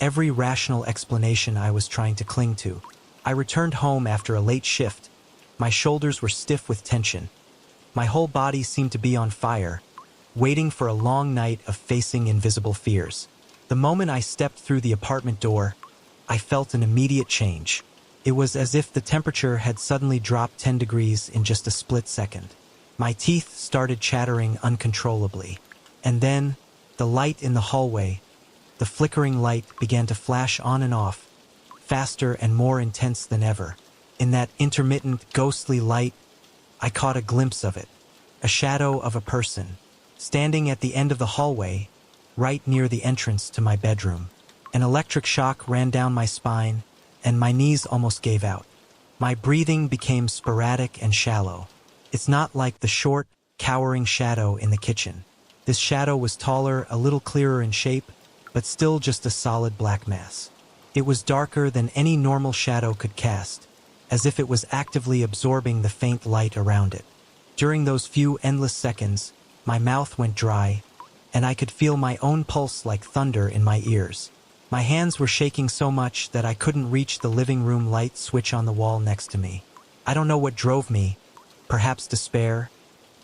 every rational explanation I was trying to cling to. I returned home after a late shift. My shoulders were stiff with tension. My whole body seemed to be on fire, waiting for a long night of facing invisible fears. The moment I stepped through the apartment door, I felt an immediate change. It was as if the temperature had suddenly dropped 10 degrees in just a split second. My teeth started chattering uncontrollably. And then, the light in the hallway, the flickering light began to flash on and off, faster and more intense than ever. In that intermittent, ghostly light, I caught a glimpse of it, a shadow of a person, standing at the end of the hallway, right near the entrance to my bedroom. An electric shock ran down my spine, and my knees almost gave out. My breathing became sporadic and shallow. It's not like the short, cowering shadow in the kitchen. This shadow was taller, a little clearer in shape, but still just a solid black mass. It was darker than any normal shadow could cast, as if it was actively absorbing the faint light around it. During those few endless seconds, my mouth went dry, and I could feel my own pulse like thunder in my ears. My hands were shaking so much that I couldn't reach the living room light switch on the wall next to me. I don't know what drove me, perhaps despair,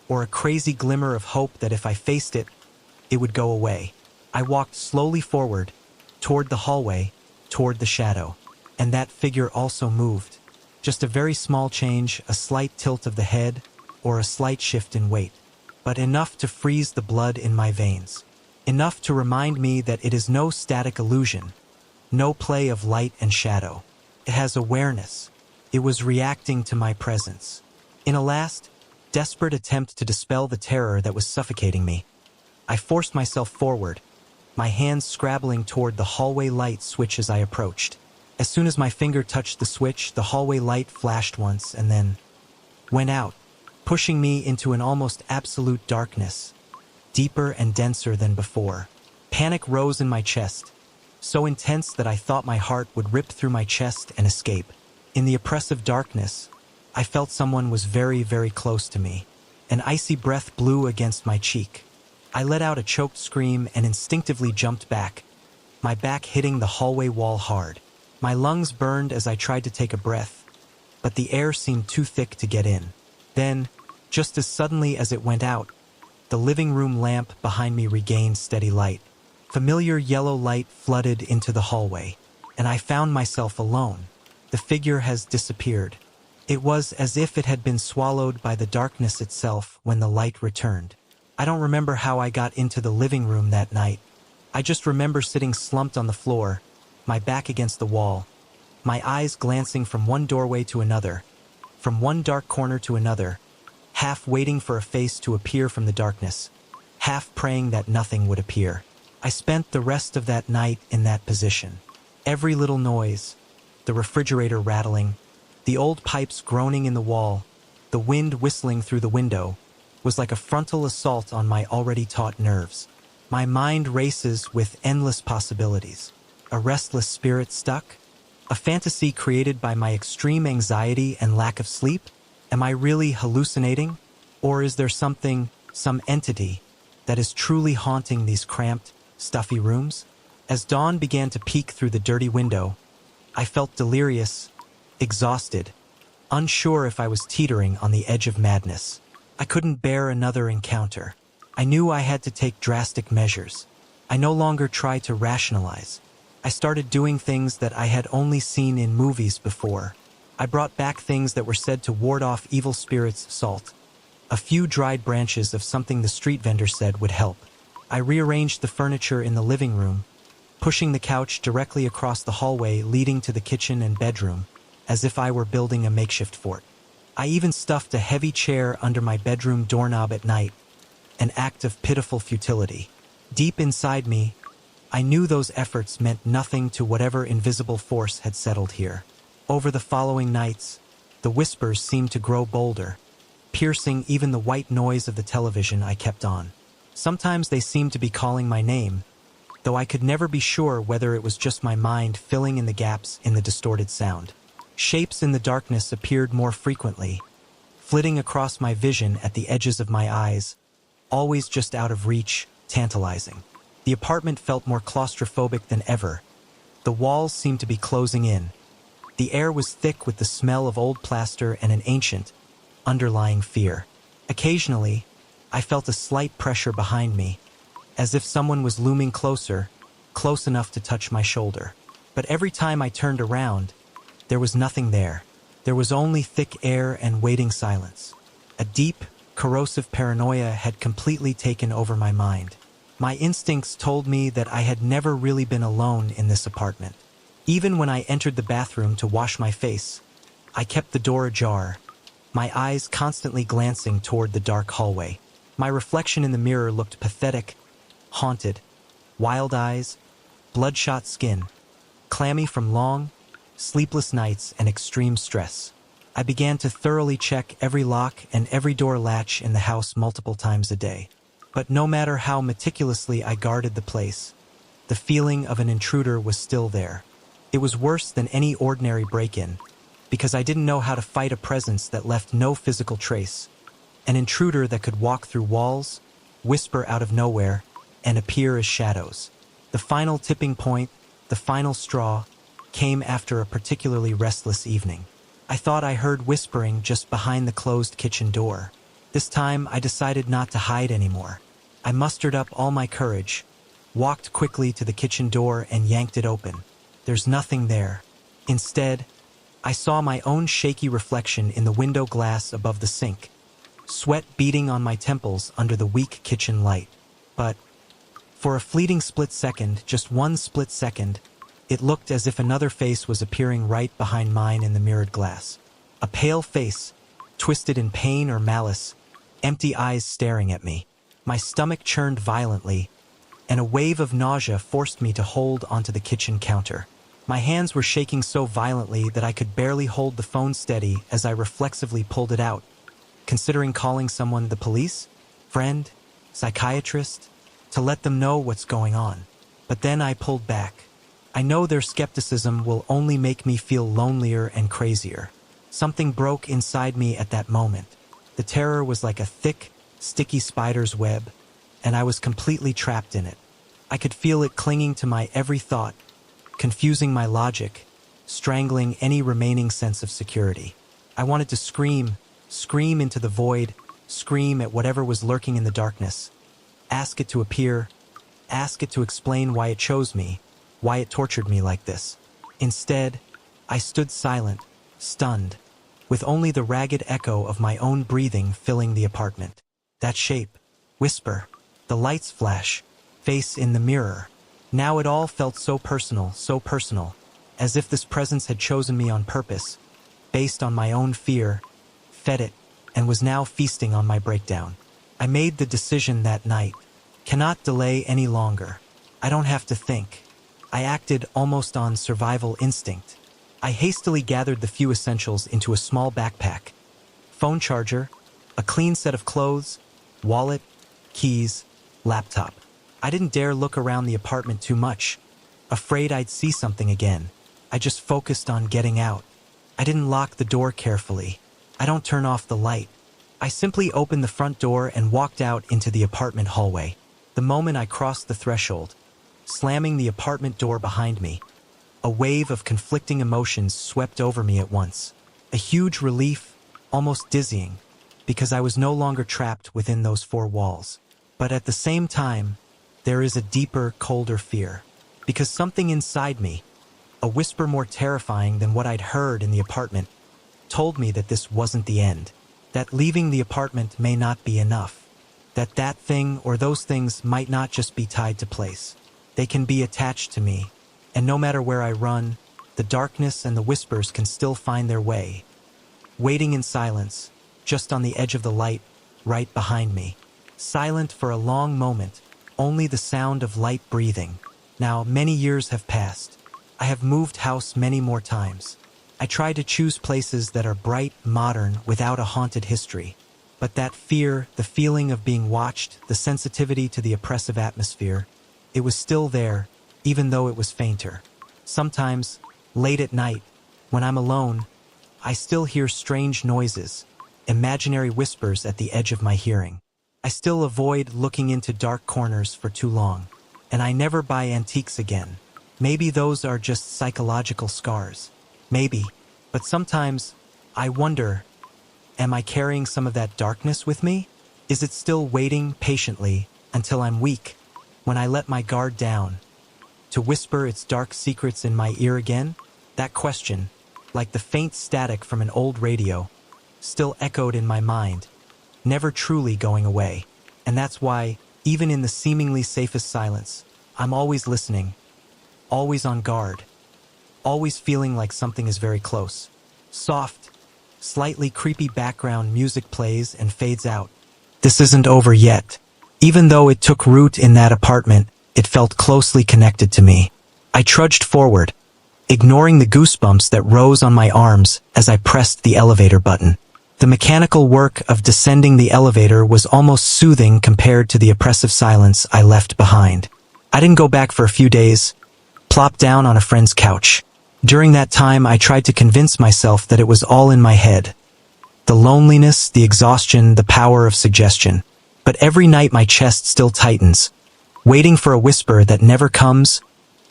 or a crazy glimmer of hope that if I faced it, it would go away. I walked slowly forward, toward the hallway, toward the shadow, and that figure also moved. Just a very small change, a slight tilt of the head, or a slight shift in weight, but enough to freeze the blood in my veins. Enough to remind me that it is no static illusion, no play of light and shadow. It has awareness. It was reacting to my presence. In a last, desperate attempt to dispel the terror that was suffocating me, I forced myself forward, my hands scrabbling toward the hallway light switch as I approached. As soon as my finger touched the switch, the hallway light flashed once and then went out, pushing me into an almost absolute darkness, deeper and denser than before. Panic rose in my chest, so intense that I thought my heart would rip through my chest and escape. In the oppressive darkness, I felt someone was very, very close to me. An icy breath blew against my cheek. I let out a choked scream and instinctively jumped back, my back hitting the hallway wall hard. My lungs burned as I tried to take a breath, but the air seemed too thick to get in. Then, just as suddenly as it went out, the living room lamp behind me regained steady light. Familiar yellow light flooded into the hallway, and I found myself alone. The figure has disappeared. It was as if it had been swallowed by the darkness itself when the light returned. I don't remember how I got into the living room that night. I just remember sitting slumped on the floor, my back against the wall, my eyes glancing from one doorway to another, from one dark corner to another, half waiting for a face to appear from the darkness, half praying that nothing would appear. I spent the rest of that night in that position. Every little noise, the refrigerator rattling, the old pipes groaning in the wall, the wind whistling through the window, was like a frontal assault on my already taut nerves. My mind races with endless possibilities. A restless spirit stuck? A fantasy created by my extreme anxiety and lack of sleep? Am I really hallucinating? Or is there something, some entity, that is truly haunting these cramped, stuffy rooms? As dawn began to peek through the dirty window, I felt delirious, exhausted, unsure if I was teetering on the edge of madness. I couldn't bear another encounter. I knew I had to take drastic measures. I no longer tried to rationalize. I started doing things that I had only seen in movies before. I brought back things that were said to ward off evil spirits: salt, a few dried branches of something the street vendor said would help. I rearranged the furniture in the living room, pushing the couch directly across the hallway leading to the kitchen and bedroom, as if I were building a makeshift fort. I even stuffed a heavy chair under my bedroom doorknob at night, an act of pitiful futility. Deep inside me, I knew those efforts meant nothing to whatever invisible force had settled here. Over the following nights, the whispers seemed to grow bolder, piercing even the white noise of the television I kept on. Sometimes they seemed to be calling my name, though I could never be sure whether it was just my mind filling in the gaps in the distorted sound. Shapes in the darkness appeared more frequently, flitting across my vision at the edges of my eyes, always just out of reach, tantalizing. The apartment felt more claustrophobic than ever. The walls seemed to be closing in. The air was thick with the smell of old plaster and an ancient, underlying fear. Occasionally, I felt a slight pressure behind me, as if someone was looming closer, close enough to touch my shoulder. But every time I turned around, there was nothing there. There was only thick air and waiting silence. A deep, corrosive paranoia had completely taken over my mind. My instincts told me that I had never really been alone in this apartment. Even when I entered the bathroom to wash my face, I kept the door ajar, my eyes constantly glancing toward the dark hallway. My reflection in the mirror looked pathetic, haunted, wild eyes, bloodshot skin, clammy from long, sleepless nights and extreme stress. I began to thoroughly check every lock and every door latch in the house multiple times a day. But no matter how meticulously I guarded the place, the feeling of an intruder was still there. It was worse than any ordinary break-in, because I didn't know how to fight a presence that left no physical trace. An intruder that could walk through walls, whisper out of nowhere, and appear as shadows. The final tipping point, the final straw, came after a particularly restless evening. I thought I heard whispering just behind the closed kitchen door. This time, I decided not to hide anymore. I mustered up all my courage, walked quickly to the kitchen door and yanked it open. There's nothing there. Instead, I saw my own shaky reflection in the window glass above the sink, sweat beading on my temples under the weak kitchen light. But, for a fleeting split second, just one split second, it looked as if another face was appearing right behind mine in the mirrored glass. A pale face, twisted in pain or malice, empty eyes staring at me. My stomach churned violently, and a wave of nausea forced me to hold onto the kitchen counter. My hands were shaking so violently that I could barely hold the phone steady as I reflexively pulled it out, considering calling someone, the police, friend, psychiatrist, to let them know what's going on. But then I pulled back. I know their skepticism will only make me feel lonelier and crazier. Something broke inside me at that moment. The terror was like a thick, sticky spider's web, and I was completely trapped in it. I could feel it clinging to my every thought, confusing my logic, strangling any remaining sense of security. I wanted to scream into the void, scream at whatever was lurking in the darkness, ask it to appear, ask it to explain why it chose me, why it tortured me like this. Instead, I stood silent, stunned, with only the ragged echo of my own breathing filling the apartment. That shape, whisper, the lights flash, face in the mirror. Now it all felt so personal, as if this presence had chosen me on purpose, based on my own fear, fed it, and was now feasting on my breakdown. I made the decision that night. Cannot delay any longer. I don't have to think. I acted almost on survival instinct. I hastily gathered the few essentials into a small backpack. Phone charger, a clean set of clothes, wallet, keys, laptop. I didn't dare look around the apartment too much, afraid I'd see something again. I just focused on getting out. I didn't lock the door carefully. I don't turn off the light. I simply opened the front door and walked out into the apartment hallway. The moment I crossed the threshold, slamming the apartment door behind me. A wave of conflicting emotions swept over me at once. A huge relief, almost dizzying, because I was no longer trapped within those four walls. But at the same time, there is a deeper, colder fear. Because something inside me, a whisper more terrifying than what I'd heard in the apartment, told me that this wasn't the end. That leaving the apartment may not be enough. That thing or those things might not just be tied to place. They can be attached to me. And no matter where I run, the darkness and the whispers can still find their way. Waiting in silence, just on the edge of the light, right behind me. Silent for a long moment, only the sound of light breathing. Now, many years have passed. I have moved house many more times. I try to choose places that are bright, modern, without a haunted history. But that fear, the feeling of being watched, the sensitivity to the oppressive atmosphere, it was still there, even though it was fainter. Sometimes, late at night, when I'm alone, I still hear strange noises, imaginary whispers at the edge of my hearing. I still avoid looking into dark corners for too long, and I never buy antiques again. Maybe those are just psychological scars. Maybe. But sometimes, I wonder, am I carrying some of that darkness with me? Is it still waiting patiently until I'm weak, when I let my guard down, to whisper its dark secrets in my ear again? That question, like the faint static from an old radio, still echoed in my mind, never truly going away. And that's why, even in the seemingly safest silence, I'm always listening, always on guard, always feeling like something is very close. Soft, slightly creepy background music plays and fades out. This isn't over yet. Even though it took root in that apartment, it felt closely connected to me. I trudged forward, ignoring the goosebumps that rose on my arms as I pressed the elevator button. The mechanical work of descending the elevator was almost soothing compared to the oppressive silence I left behind. I didn't go back for a few days, plopped down on a friend's couch. During that time, I tried to convince myself that it was all in my head. The loneliness, the exhaustion, the power of suggestion. But every night my chest still tightens, waiting for a whisper that never comes,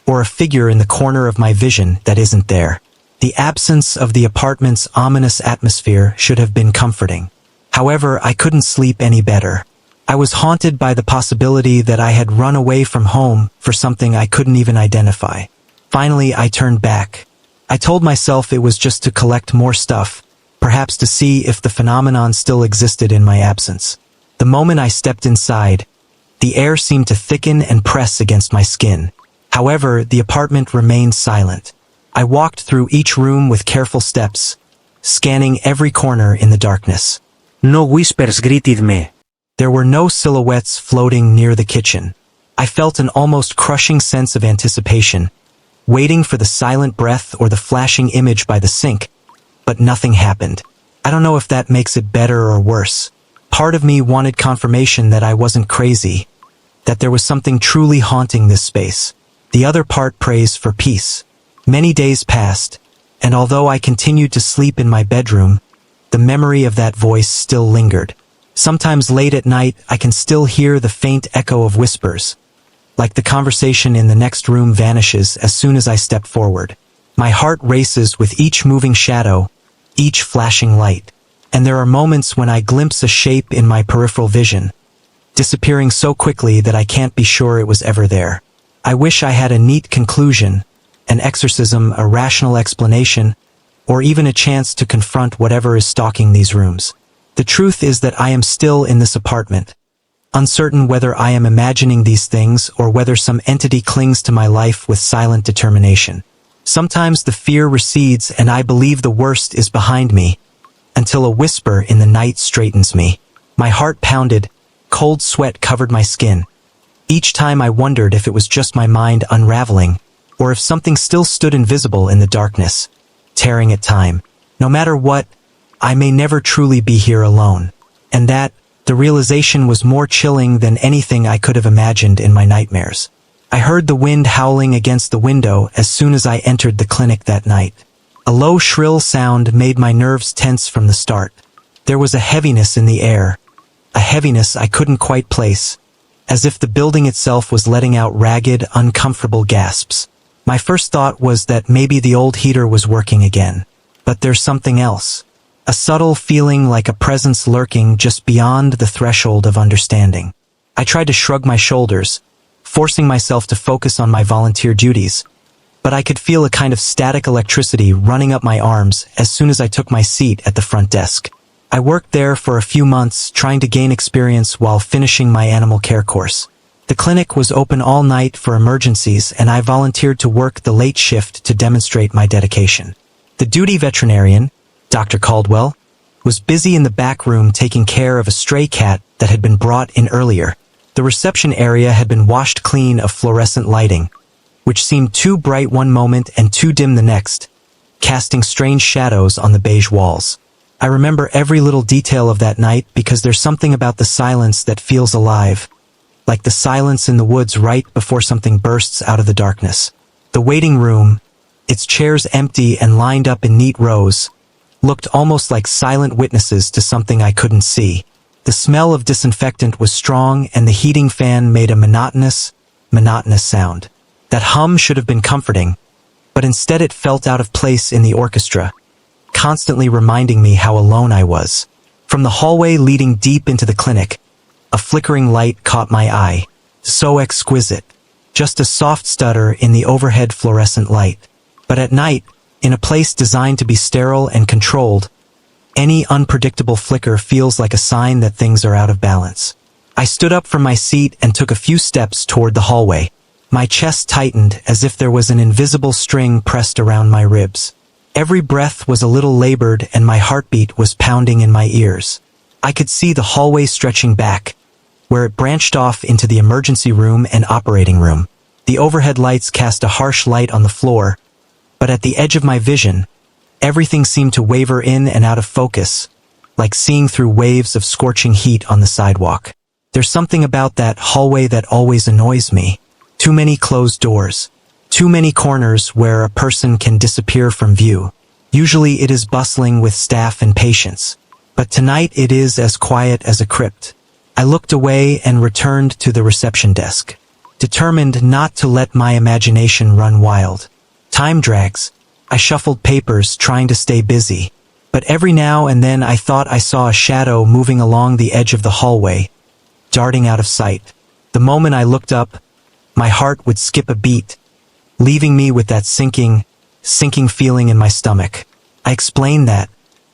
or a figure in the corner of my vision that isn't there. The absence of the apartment's ominous atmosphere should have been comforting. However, I couldn't sleep any better. I was haunted by the possibility that I had run away from home for something I couldn't even identify. Finally, I turned back. I told myself it was just to collect more stuff, perhaps to see if the phenomenon still existed in my absence. The moment I stepped inside, the air seemed to thicken and press against my skin. However, the apartment remained silent. I walked through each room with careful steps, scanning every corner in the darkness. No whispers greeted me. There were no silhouettes floating near the kitchen. I felt an almost crushing sense of anticipation, waiting for the silent breath or the flashing image by the sink, but nothing happened. I don't know if that makes it better or worse. Part of me wanted confirmation that I wasn't crazy, that there was something truly haunting this space. The other part prays for peace. Many days passed, and although I continued to sleep in my bedroom, the memory of that voice still lingered. Sometimes late at night, I can still hear the faint echo of whispers, like the conversation in the next room vanishes as soon as I step forward. My heart races with each moving shadow, each flashing light. And there are moments when I glimpse a shape in my peripheral vision, disappearing so quickly that I can't be sure it was ever there. I wish I had a neat conclusion, an exorcism, a rational explanation, or even a chance to confront whatever is stalking these rooms. The truth is that I am still in this apartment, uncertain whether I am imagining these things or whether some entity clings to my life with silent determination. Sometimes the fear recedes and I believe the worst is behind me, until a whisper in the night straightens me. My heart pounded, cold sweat covered my skin. Each time I wondered if it was just my mind unraveling, or if something still stood invisible in the darkness, tearing at time. No matter what, I may never truly be here alone. And that, the realization was more chilling than anything I could have imagined in my nightmares. I heard the wind howling against the window as soon as I entered the clinic that night. A low, shrill sound made my nerves tense from the start. There was a heaviness in the air, a heaviness I couldn't quite place, as if the building itself was letting out ragged, uncomfortable gasps. My first thought was that maybe the old heater was working again. But there's something else. A subtle feeling like a presence lurking just beyond the threshold of understanding. I tried to shrug my shoulders, forcing myself to focus on my volunteer duties, but I could feel a kind of static electricity running up my arms as soon as I took my seat at the front desk. I worked there for a few months trying to gain experience while finishing my animal care course. The clinic was open all night for emergencies, and I volunteered to work the late shift to demonstrate my dedication. The duty veterinarian, Dr. Caldwell, was busy in the back room taking care of a stray cat that had been brought in earlier. The reception area had been washed clean of fluorescent lighting, which seemed too bright one moment and too dim the next, casting strange shadows on the beige walls. I remember every little detail of that night because there's something about the silence that feels alive, like the silence in the woods right before something bursts out of the darkness. The waiting room, its chairs empty and lined up in neat rows, looked almost like silent witnesses to something I couldn't see. The smell of disinfectant was strong and the heating fan made a monotonous sound. That hum should have been comforting, but instead it felt out of place in the orchestra, constantly reminding me how alone I was. From the hallway leading deep into the clinic, a flickering light caught my eye. So exquisite. Just a soft stutter in the overhead fluorescent light. But at night, in a place designed to be sterile and controlled, any unpredictable flicker feels like a sign that things are out of balance. I stood up from my seat and took a few steps toward the hallway. My chest tightened as if there was an invisible string pressed around my ribs. Every breath was a little labored and my heartbeat was pounding in my ears. I could see the hallway stretching back, where it branched off into the emergency room and operating room. The overhead lights cast a harsh light on the floor, but at the edge of my vision, everything seemed to waver in and out of focus, like seeing through waves of scorching heat on the sidewalk. There's something about that hallway that always annoys me. Too many closed doors. Too many corners where a person can disappear from view. Usually it is bustling with staff and patients, but tonight it is as quiet as a crypt. I looked away and returned to the reception desk, determined not to let my imagination run wild. Time drags. I shuffled papers trying to stay busy, but every now and then I thought I saw a shadow moving along the edge of the hallway, darting out of sight. The moment I looked up, my heart would skip a beat, leaving me with that sinking feeling in my stomach. I explained that.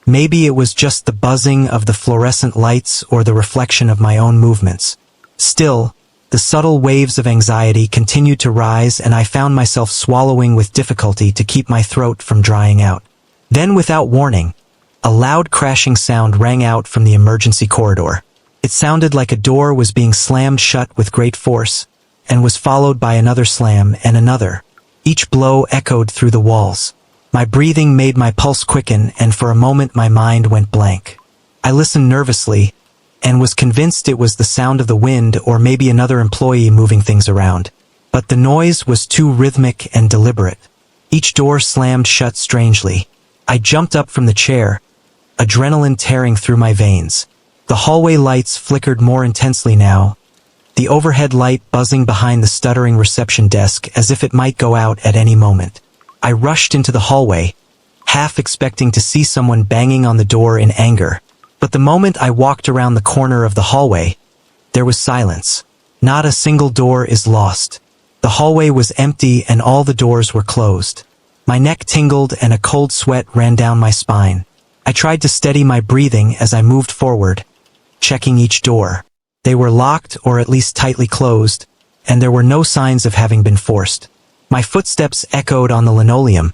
Maybe it was just the buzzing of the fluorescent lights or the reflection of my own movements. Still, the subtle waves of anxiety continued to rise and I found myself swallowing with difficulty to keep my throat from drying out. Then, without warning, a loud crashing sound rang out from the emergency corridor. It sounded like a door was being slammed shut with great force, and was followed by another slam and another. Each blow echoed through the walls. My breathing made my pulse quicken, and for a moment my mind went blank. I listened nervously, and was convinced it was the sound of the wind or maybe another employee moving things around. But the noise was too rhythmic and deliberate. Each door slammed shut strangely. I jumped up from the chair, adrenaline tearing through my veins. The hallway lights flickered more intensely now, the overhead light buzzing behind the stuttering reception desk as if it might go out at any moment. I rushed into the hallway, half expecting to see someone banging on the door in anger. But the moment I walked around the corner of the hallway, there was silence. Not a single door is lost. The hallway was empty and all the doors were closed. My neck tingled and a cold sweat ran down my spine. I tried to steady my breathing as I moved forward, checking each door. They were locked or at least tightly closed, and there were no signs of having been forced. My footsteps echoed on the linoleum,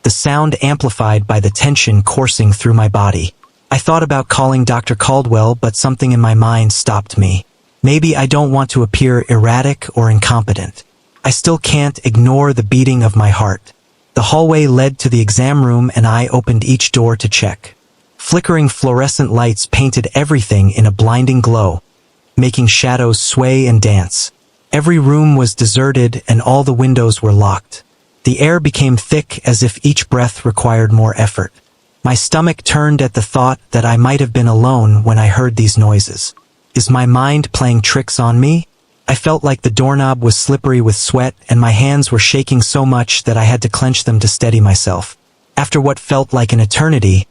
the sound amplified by the tension coursing through my body. I thought about calling Dr. Caldwell, but something in my mind stopped me. Maybe I don't want to appear erratic or incompetent. I still can't ignore the beating of my heart. The hallway led to the exam room and I opened each door to check. Flickering fluorescent lights painted everything in a blinding glow, making shadows sway and dance. Every room was deserted and all the windows were locked. The air became thick as if each breath required more effort. My stomach turned at the thought that I might have been alone when I heard these noises. Is my mind playing tricks on me? I felt like the doorknob was slippery with sweat and my hands were shaking so much that I had to clench them to steady myself. After what felt like an eternity,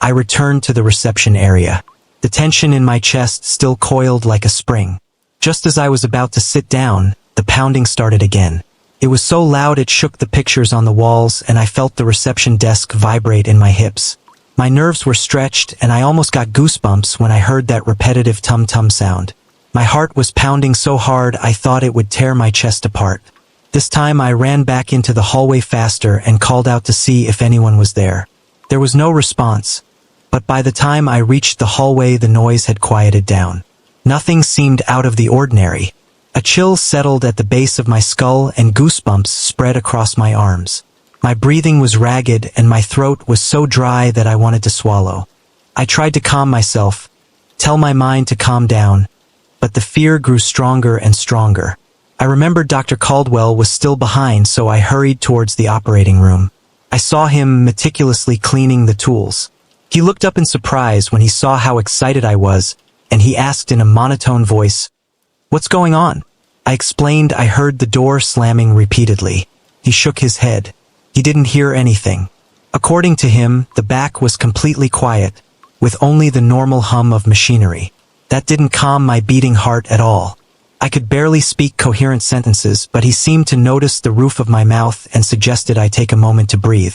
I returned to the reception area. The tension in my chest still coiled like a spring. Just as I was about to sit down, the pounding started again. It was so loud it shook the pictures on the walls and I felt the reception desk vibrate in my hips. My nerves were stretched and I almost got goosebumps when I heard that repetitive tum-tum sound. My heart was pounding so hard I thought it would tear my chest apart. This time I ran back into the hallway faster and called out to see if anyone was there. There was no response, but by the time I reached the hallway the noise had quieted down. Nothing seemed out of the ordinary. A chill settled at the base of my skull and goosebumps spread across my arms. My breathing was ragged and my throat was so dry that I wanted to swallow. I tried to calm myself, tell my mind to calm down, but the fear grew stronger and stronger. I remembered Dr. Caldwell was still behind, so I hurried towards the operating room. I saw him meticulously cleaning the tools. He looked up in surprise when he saw how excited I was, and he asked in a monotone voice, "What's going on?" I explained I heard the door slamming repeatedly. He shook his head. He didn't hear anything. According to him, the back was completely quiet, with only the normal hum of machinery. That didn't calm my beating heart at all. I could barely speak coherent sentences, but he seemed to notice the roof of my mouth and suggested I take a moment to breathe.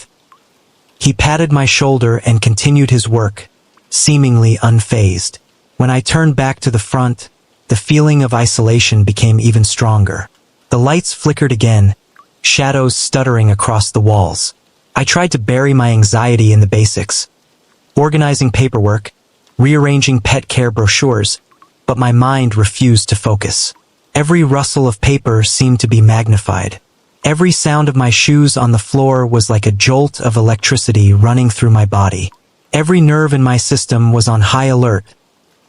He patted my shoulder and continued his work, seemingly unfazed. When I turned back to the front, the feeling of isolation became even stronger. The lights flickered again, shadows stuttering across the walls. I tried to bury my anxiety in the basics, organizing paperwork, rearranging pet care brochures, but my mind refused to focus. Every rustle of paper seemed to be magnified. Every sound of my shoes on the floor was like a jolt of electricity running through my body. Every nerve in my system was on high alert,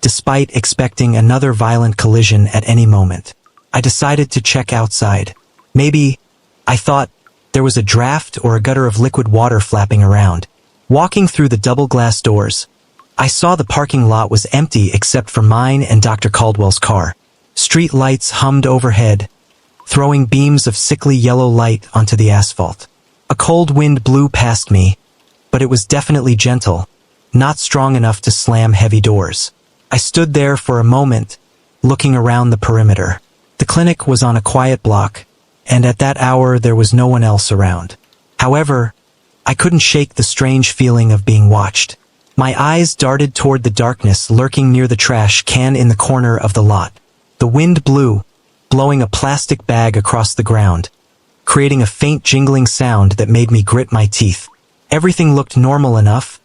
despite expecting another violent collision at any moment. I decided to check outside. Maybe, I thought, there was a draft or a gutter of liquid water flapping around. Walking through the double glass doors, I saw the parking lot was empty except for mine and Dr. Caldwell's car. Street lights hummed overhead, throwing beams of sickly yellow light onto the asphalt. A cold wind blew past me, but it was definitely gentle, not strong enough to slam heavy doors. I stood there for a moment, looking around the perimeter. The clinic was on a quiet block, and at that hour there was no one else around. However, I couldn't shake the strange feeling of being watched. My eyes darted toward the darkness lurking near the trash can in the corner of the lot. The wind blew, blowing a plastic bag across the ground, creating a faint jingling sound that made me grit my teeth. Everything looked normal enough,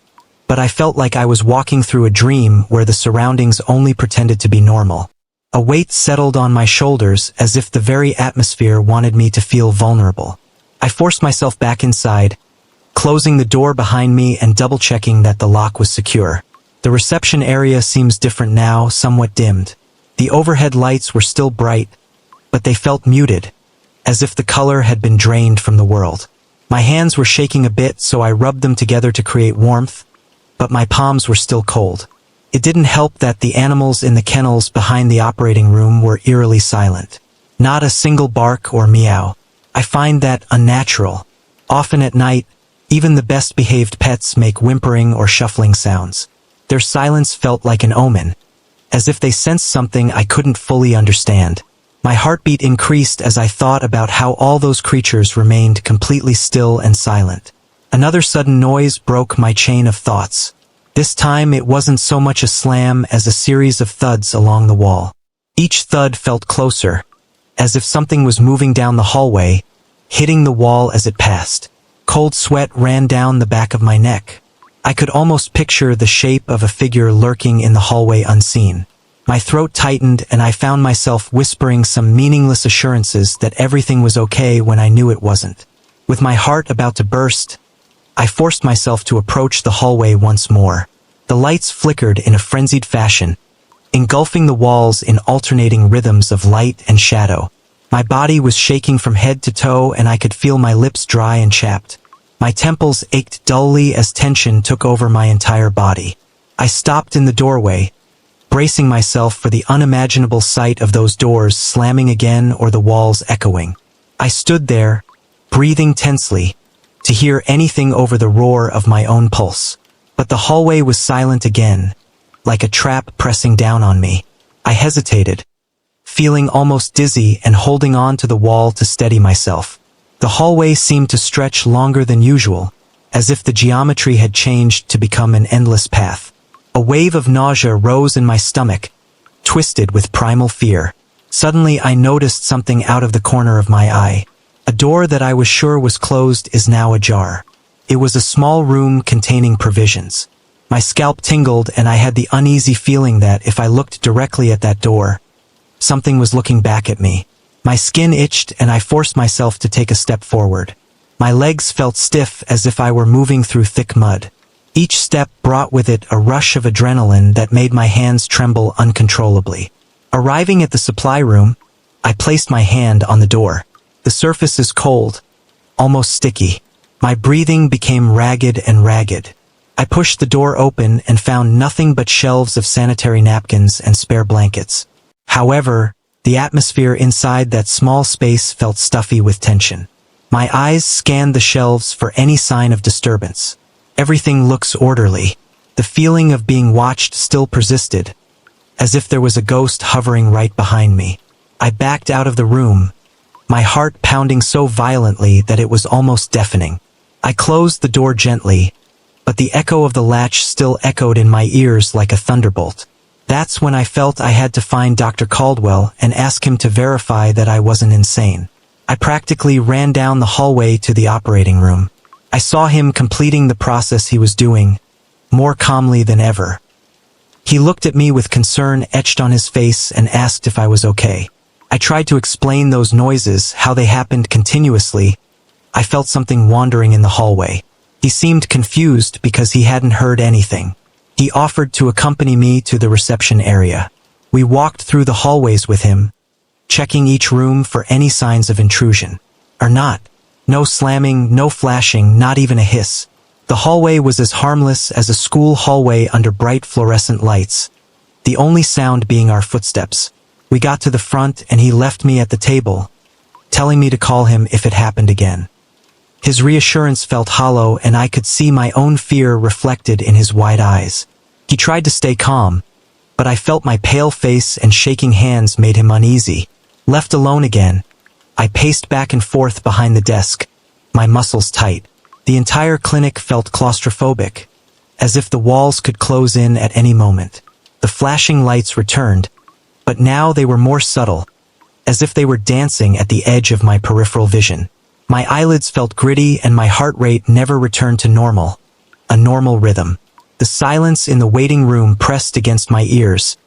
but I felt like I was walking through a dream where the surroundings only pretended to be normal. A weight settled on my shoulders as if the very atmosphere wanted me to feel vulnerable. I forced myself back inside, closing the door behind me and double-checking that the lock was secure. The reception area seems different now, somewhat dimmed. The overhead lights were still bright, but they felt muted, as if the color had been drained from the world. My hands were shaking a bit, so I rubbed them together to create warmth, but my palms were still cold. It didn't help that the animals in the kennels behind the operating room were eerily silent. Not a single bark or meow. I find that unnatural. Often at night, even the best-behaved pets make whimpering or shuffling sounds. Their silence felt like an omen, as if they sensed something I couldn't fully understand. My heartbeat increased as I thought about how all those creatures remained completely still and silent. Another sudden noise broke my chain of thoughts. This time it wasn't so much a slam as a series of thuds along the wall. Each thud felt closer, as if something was moving down the hallway, hitting the wall as it passed. Cold sweat ran down the back of my neck. I could almost picture the shape of a figure lurking in the hallway unseen. My throat tightened and I found myself whispering some meaningless assurances that everything was okay when I knew it wasn't. With my heart about to burst, I forced myself to approach the hallway once more. The lights flickered in a frenzied fashion, engulfing the walls in alternating rhythms of light and shadow. My body was shaking from head to toe and I could feel my lips dry and chapped. My temples ached dully as tension took over my entire body. I stopped in the doorway, bracing myself for the unimaginable sight of those doors slamming again or the walls echoing. I stood there, breathing tensely, to hear anything over the roar of my own pulse. But the hallway was silent again, like a trap pressing down on me. I hesitated, feeling almost dizzy and holding on to the wall to steady myself. The hallway seemed to stretch longer than usual, as if the geometry had changed to become an endless path. A wave of nausea rose in my stomach, twisted with primal fear. Suddenly I noticed something out of the corner of my eye. A door that I was sure was closed is now ajar. It was a small room containing provisions. My scalp tingled and I had the uneasy feeling that if I looked directly at that door, something was looking back at me. My skin itched and I forced myself to take a step forward. My legs felt stiff as if I were moving through thick mud. Each step brought with it a rush of adrenaline that made my hands tremble uncontrollably. Arriving at the supply room, I placed my hand on the door. The surface is cold, almost sticky. My breathing became ragged and ragged. I pushed the door open and found nothing but shelves of sanitary napkins and spare blankets. However, the atmosphere inside that small space felt stuffy with tension. My eyes scanned the shelves for any sign of disturbance. Everything looks orderly. The feeling of being watched still persisted, as if there was a ghost hovering right behind me. I backed out of the room, my heart pounding so violently that it was almost deafening. I closed the door gently, but the echo of the latch still echoed in my ears like a thunderbolt. That's when I felt I had to find Dr. Caldwell and ask him to verify that I wasn't insane. I practically ran down the hallway to the operating room. I saw him completing the process he was doing, more calmly than ever. He looked at me with concern etched on his face and asked if I was okay. I tried to explain those noises, how they happened continuously. I felt something wandering in the hallway. He seemed confused because he hadn't heard anything. He offered to accompany me to the reception area. We walked through the hallways with him, checking each room for any signs of intrusion. Or not. No slamming, no flashing, not even a hiss. The hallway was as harmless as a school hallway under bright fluorescent lights, the only sound being our footsteps. We got to the front and he left me at the table, telling me to call him if it happened again. His reassurance felt hollow and I could see my own fear reflected in his wide eyes. He tried to stay calm, but I felt my pale face and shaking hands made him uneasy. Left alone again, I paced back and forth behind the desk, my muscles tight. The entire clinic felt claustrophobic, as if the walls could close in at any moment. The flashing lights returned, but now they were more subtle, as if they were dancing at the edge of my peripheral vision. My eyelids felt gritty and my heart rate never returned to normal, a normal rhythm. The silence in the waiting room pressed against my ears,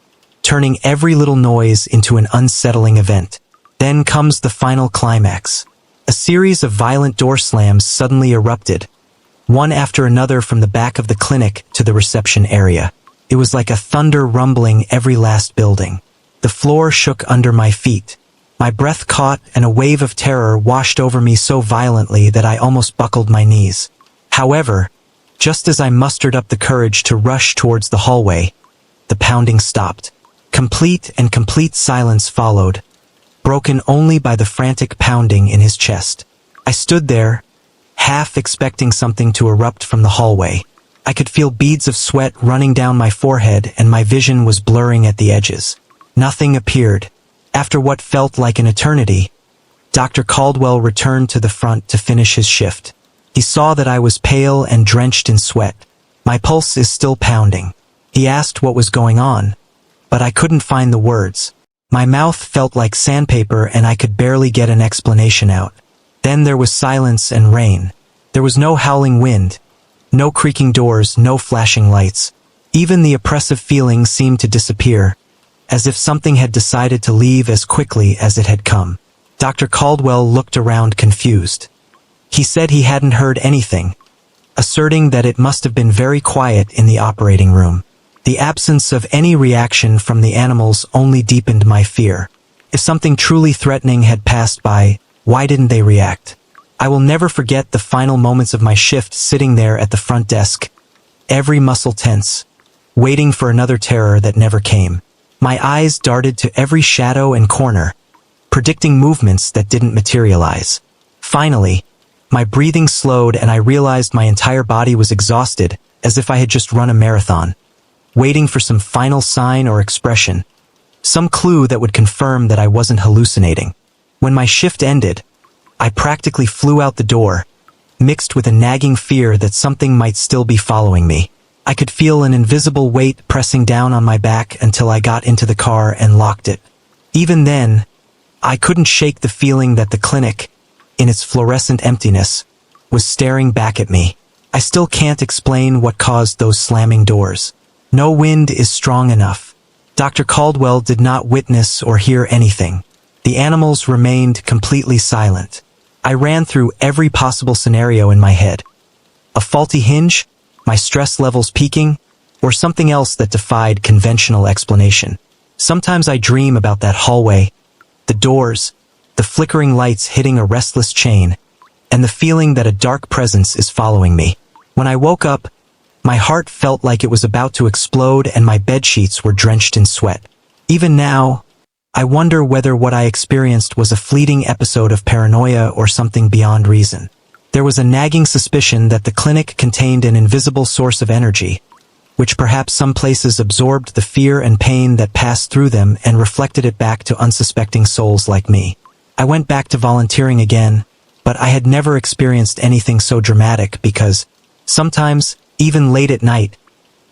turning every little noise into an unsettling event. Then comes the final climax. A series of violent door slams suddenly erupted, one after another from the back of the clinic to the reception area. It was like a thunder rumbling every last building. The floor shook under my feet. My breath caught and a wave of terror washed over me so violently that I almost buckled my knees. However, just as I mustered up the courage to rush towards the hallway, the pounding stopped. Complete silence followed, broken only by the frantic pounding in his chest. I stood there, half expecting something to erupt from the hallway. I could feel beads of sweat running down my forehead and my vision was blurring at the edges. Nothing appeared. After what felt like an eternity, Dr. Caldwell returned to the front to finish his shift. He saw that I was pale and drenched in sweat. My pulse is still pounding. He asked what was going on, but I couldn't find the words. My mouth felt like sandpaper and I could barely get an explanation out. Then there was silence and rain. There was no howling wind, no creaking doors, no flashing lights. Even the oppressive feeling seemed to disappear, as if something had decided to leave as quickly as it had come. Dr. Caldwell looked around confused. He said he hadn't heard anything, asserting that it must have been very quiet in the operating room. The absence of any reaction from the animals only deepened my fear. If something truly threatening had passed by, why didn't they react? I will never forget the final moments of my shift sitting there at the front desk, every muscle tense, waiting for another terror that never came. My eyes darted to every shadow and corner, predicting movements that didn't materialize. Finally, my breathing slowed and I realized my entire body was exhausted, as if I had just run a marathon, waiting for some final sign or expression, some clue that would confirm that I wasn't hallucinating. When my shift ended, I practically flew out the door, mixed with a nagging fear that something might still be following me. I could feel an invisible weight pressing down on my back until I got into the car and locked it. Even then, I couldn't shake the feeling that the clinic, in its fluorescent emptiness, was staring back at me. I still can't explain what caused those slamming doors. No wind is strong enough. Dr. Caldwell did not witness or hear anything. The animals remained completely silent. I ran through every possible scenario in my head. A faulty hinge, my stress levels peaking, or something else that defied conventional explanation. Sometimes I dream about that hallway, the doors, the flickering lights hitting a restless chain, and the feeling that a dark presence is following me. When I woke up, my heart felt like it was about to explode and my bedsheets were drenched in sweat. Even now, I wonder whether what I experienced was a fleeting episode of paranoia or something beyond reason. There was a nagging suspicion that the clinic contained an invisible source of energy, which perhaps some places absorbed the fear and pain that passed through them and reflected it back to unsuspecting souls like me. I went back to volunteering again, but I had never experienced anything so dramatic because, sometimes, even late at night,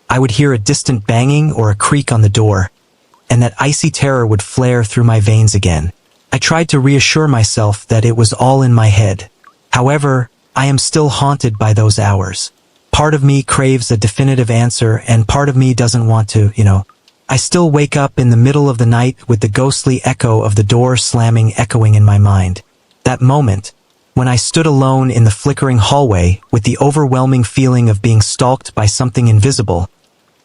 I would hear a distant banging or a creak on the door, and that icy terror would flare through my veins again. I tried to reassure myself that it was all in my head. However, I am still haunted by those hours. Part of me craves a definitive answer, and part of me doesn't want to, I still wake up in the middle of the night with the ghostly echo of the door slamming echoing in my mind. That moment, when I stood alone in the flickering hallway with the overwhelming feeling of being stalked by something invisible,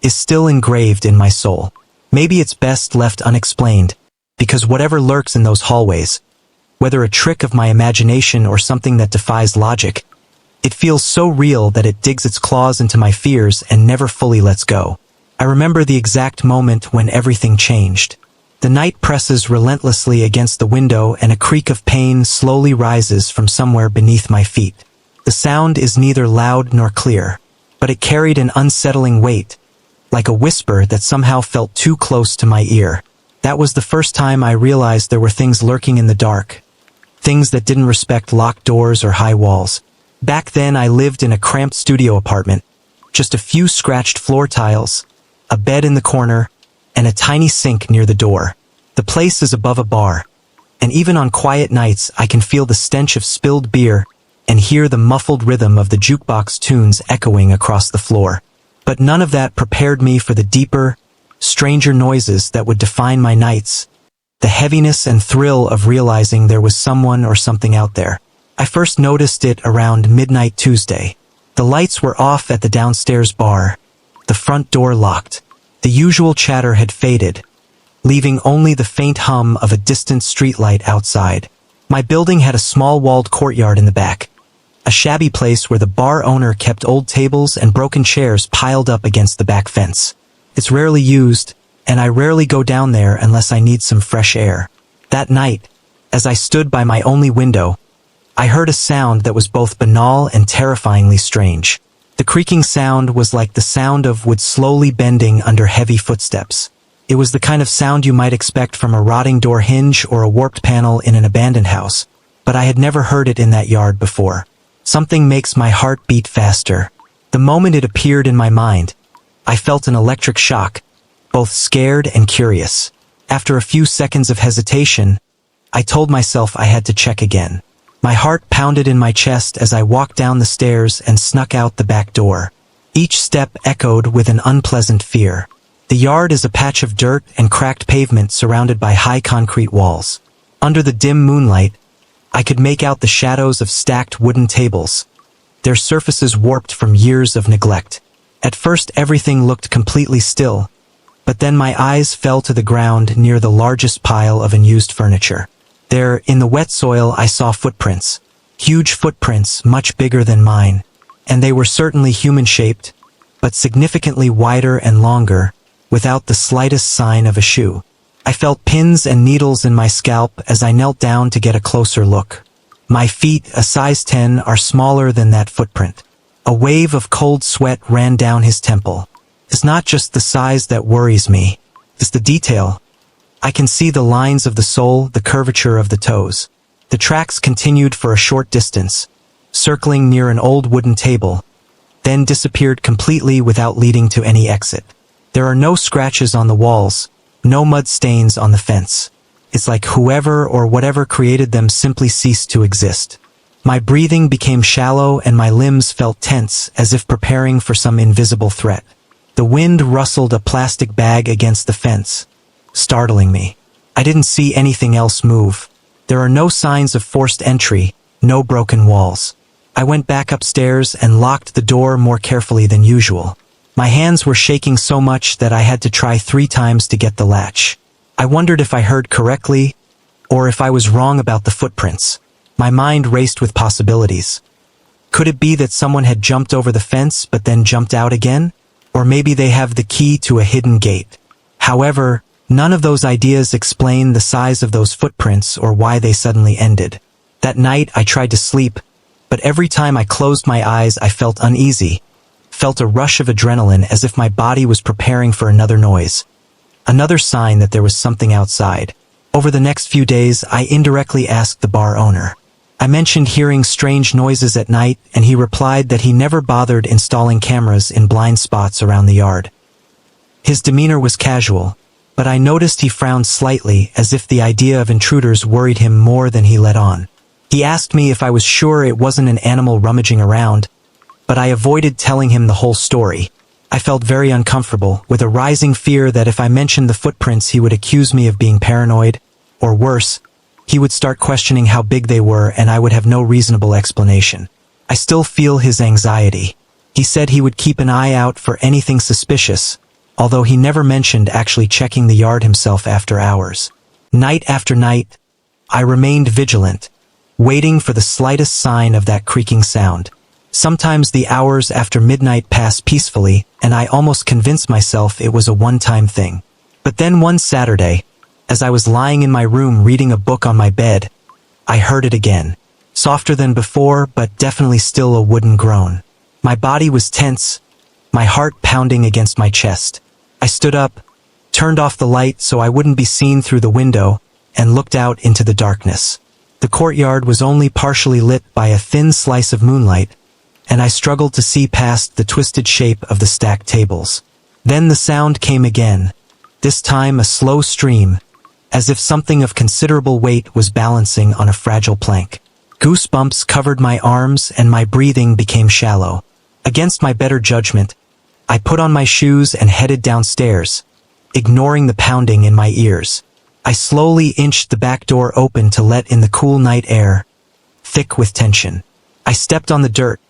is still engraved in my soul. Maybe it's best left unexplained, because whatever lurks in those hallways, whether a trick of my imagination or something that defies logic, it feels so real that it digs its claws into my fears and never fully lets go. I remember the exact moment when everything changed. The night presses relentlessly against the window and a creak of pain slowly rises from somewhere beneath my feet. The sound is neither loud nor clear, but it carried an unsettling weight, like a whisper that somehow felt too close to my ear. That was the first time I realized there were things lurking in the dark, things that didn't respect locked doors or high walls. Back then I lived in a cramped studio apartment, just a few scratched floor tiles, a bed in the corner, and a tiny sink near the door. The place is above a bar, and even on quiet nights I can feel the stench of spilled beer and hear the muffled rhythm of the jukebox tunes echoing across the floor. But none of that prepared me for the deeper, stranger noises that would define my nights, the heaviness and thrill of realizing there was someone or something out there. I first noticed it around midnight Tuesday. The lights were off at the downstairs bar, the front door locked. The usual chatter had faded, leaving only the faint hum of a distant streetlight outside. My building had a small walled courtyard in the back, a shabby place where the bar owner kept old tables and broken chairs piled up against the back fence. It's rarely used, and I rarely go down there unless I need some fresh air. That night, as I stood by my only window, I heard a sound that was both banal and terrifyingly strange. The creaking sound was like the sound of wood slowly bending under heavy footsteps. It was the kind of sound you might expect from a rotting door hinge or a warped panel in an abandoned house, but I had never heard it in that yard before. Something makes my heart beat faster. The moment it appeared in my mind, I felt an electric shock, both scared and curious. After a few seconds of hesitation, I told myself I had to check again. My heart pounded in my chest as I walked down the stairs and snuck out the back door. Each step echoed with an unpleasant fear. The yard is a patch of dirt and cracked pavement surrounded by high concrete walls. Under the dim moonlight, I could make out the shadows of stacked wooden tables, their surfaces warped from years of neglect. At first everything looked completely still, but then my eyes fell to the ground near the largest pile of unused furniture. There, in the wet soil, I saw footprints. Huge footprints, much bigger than mine. And they were certainly human-shaped, but significantly wider and longer, without the slightest sign of a shoe. I felt pins and needles in my scalp as I knelt down to get a closer look. My feet, a size 10, are smaller than that footprint. A wave of cold sweat ran down his temple. It's not just the size that worries me, it's the detail. I can see the lines of the sole, the curvature of the toes. The tracks continued for a short distance, circling near an old wooden table, then disappeared completely without leading to any exit. There are no scratches on the walls, no mud stains on the fence. It's like whoever or whatever created them simply ceased to exist. My breathing became shallow and my limbs felt tense, as if preparing for some invisible threat. The wind rustled a plastic bag against the fence, startling me. I didn't see anything else move. There are no signs of forced entry, no broken walls. I went back upstairs and locked the door more carefully than usual. My hands were shaking so much that I had to try 3 times to get the latch. I wondered if I heard correctly, or if I was wrong about the footprints. My mind raced with possibilities. Could it be that someone had jumped over the fence but then jumped out again? Or maybe they have the key to a hidden gate. However, none of those ideas explain the size of those footprints or why they suddenly ended. That night I tried to sleep, but every time I closed my eyes I felt uneasy, felt a rush of adrenaline as if my body was preparing for another noise. Another sign that there was something outside. Over the next few days I indirectly asked the bar owner. I mentioned hearing strange noises at night, and he replied that he never bothered installing cameras in blind spots around the yard. His demeanor was casual, but I noticed he frowned slightly as if the idea of intruders worried him more than he let on. He asked me if I was sure it wasn't an animal rummaging around, but I avoided telling him the whole story. I felt very uncomfortable, with a rising fear that if I mentioned the footprints he would accuse me of being paranoid, or worse, he would start questioning how big they were and I would have no reasonable explanation. I still feel his anxiety. He said he would keep an eye out for anything suspicious, although he never mentioned actually checking the yard himself after hours. Night after night, I remained vigilant, waiting for the slightest sign of that creaking sound. Sometimes the hours after midnight passed peacefully, and I almost convinced myself it was a one-time thing. But then one Saturday, as I was lying in my room reading a book on my bed, I heard it again. Softer than before, but definitely still a wooden groan. My body was tense, my heart pounding against my chest. I stood up, turned off the light so I wouldn't be seen through the window, and looked out into the darkness. The courtyard was only partially lit by a thin slice of moonlight, and I struggled to see past the twisted shape of the stacked tables. Then the sound came again, this time a slow stream, as if something of considerable weight was balancing on a fragile plank. Goosebumps covered my arms and my breathing became shallow. Against my better judgment, I put on my shoes and headed downstairs, ignoring the pounding in my ears. I slowly inched the back door open to let in the cool night air, thick with tension. I stepped on the dirt,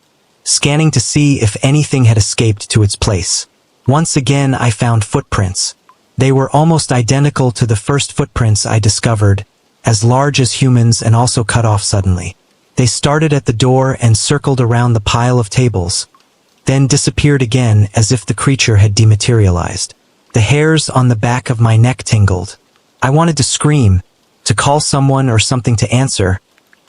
scanning to see if anything had escaped to its place. Once again I found footprints. They were almost identical to the first footprints I discovered, as large as humans and also cut off suddenly. They started at the door and circled around the pile of tables, then disappeared again as if the creature had dematerialized. The hairs on the back of my neck tingled. I wanted to scream, to call someone or something to answer,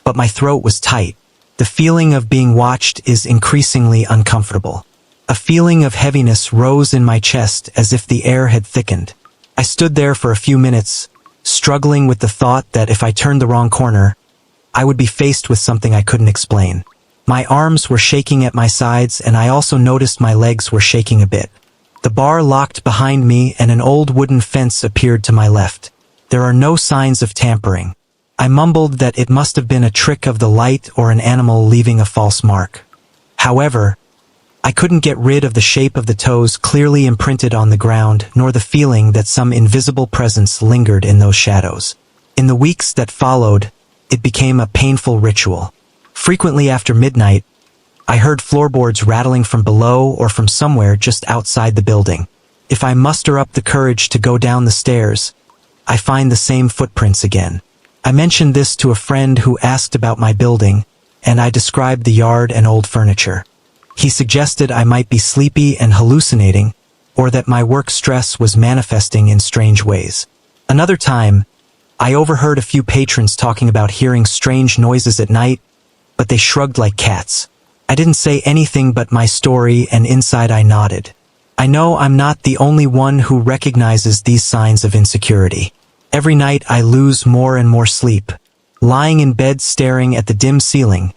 but my throat was tight. The feeling of being watched is increasingly uncomfortable. A feeling of heaviness rose in my chest as if the air had thickened. I stood there for a few minutes, struggling with the thought that if I turned the wrong corner, I would be faced with something I couldn't explain. My arms were shaking at my sides and I also noticed my legs were shaking a bit. The bar locked behind me and an old wooden fence appeared to my left. There are no signs of tampering. I mumbled that it must have been a trick of the light or an animal leaving a false mark. However, I couldn't get rid of the shape of the toes clearly imprinted on the ground, nor the feeling that some invisible presence lingered in those shadows. In the weeks that followed, it became a painful ritual. Frequently after midnight, I heard floorboards rattling from below or from somewhere just outside the building. If I muster up the courage to go down the stairs, I find the same footprints again. I mentioned this to a friend who asked about my building, and I described the yard and old furniture. He suggested I might be sleepy and hallucinating, or that my work stress was manifesting in strange ways. Another time, I overheard a few patrons talking about hearing strange noises at night, but they shrugged like cats. I didn't say anything but my story, and inside I nodded. I know I'm not the only one who recognizes these signs of insecurity. Every night I lose more and more sleep, lying in bed staring at the dim ceiling,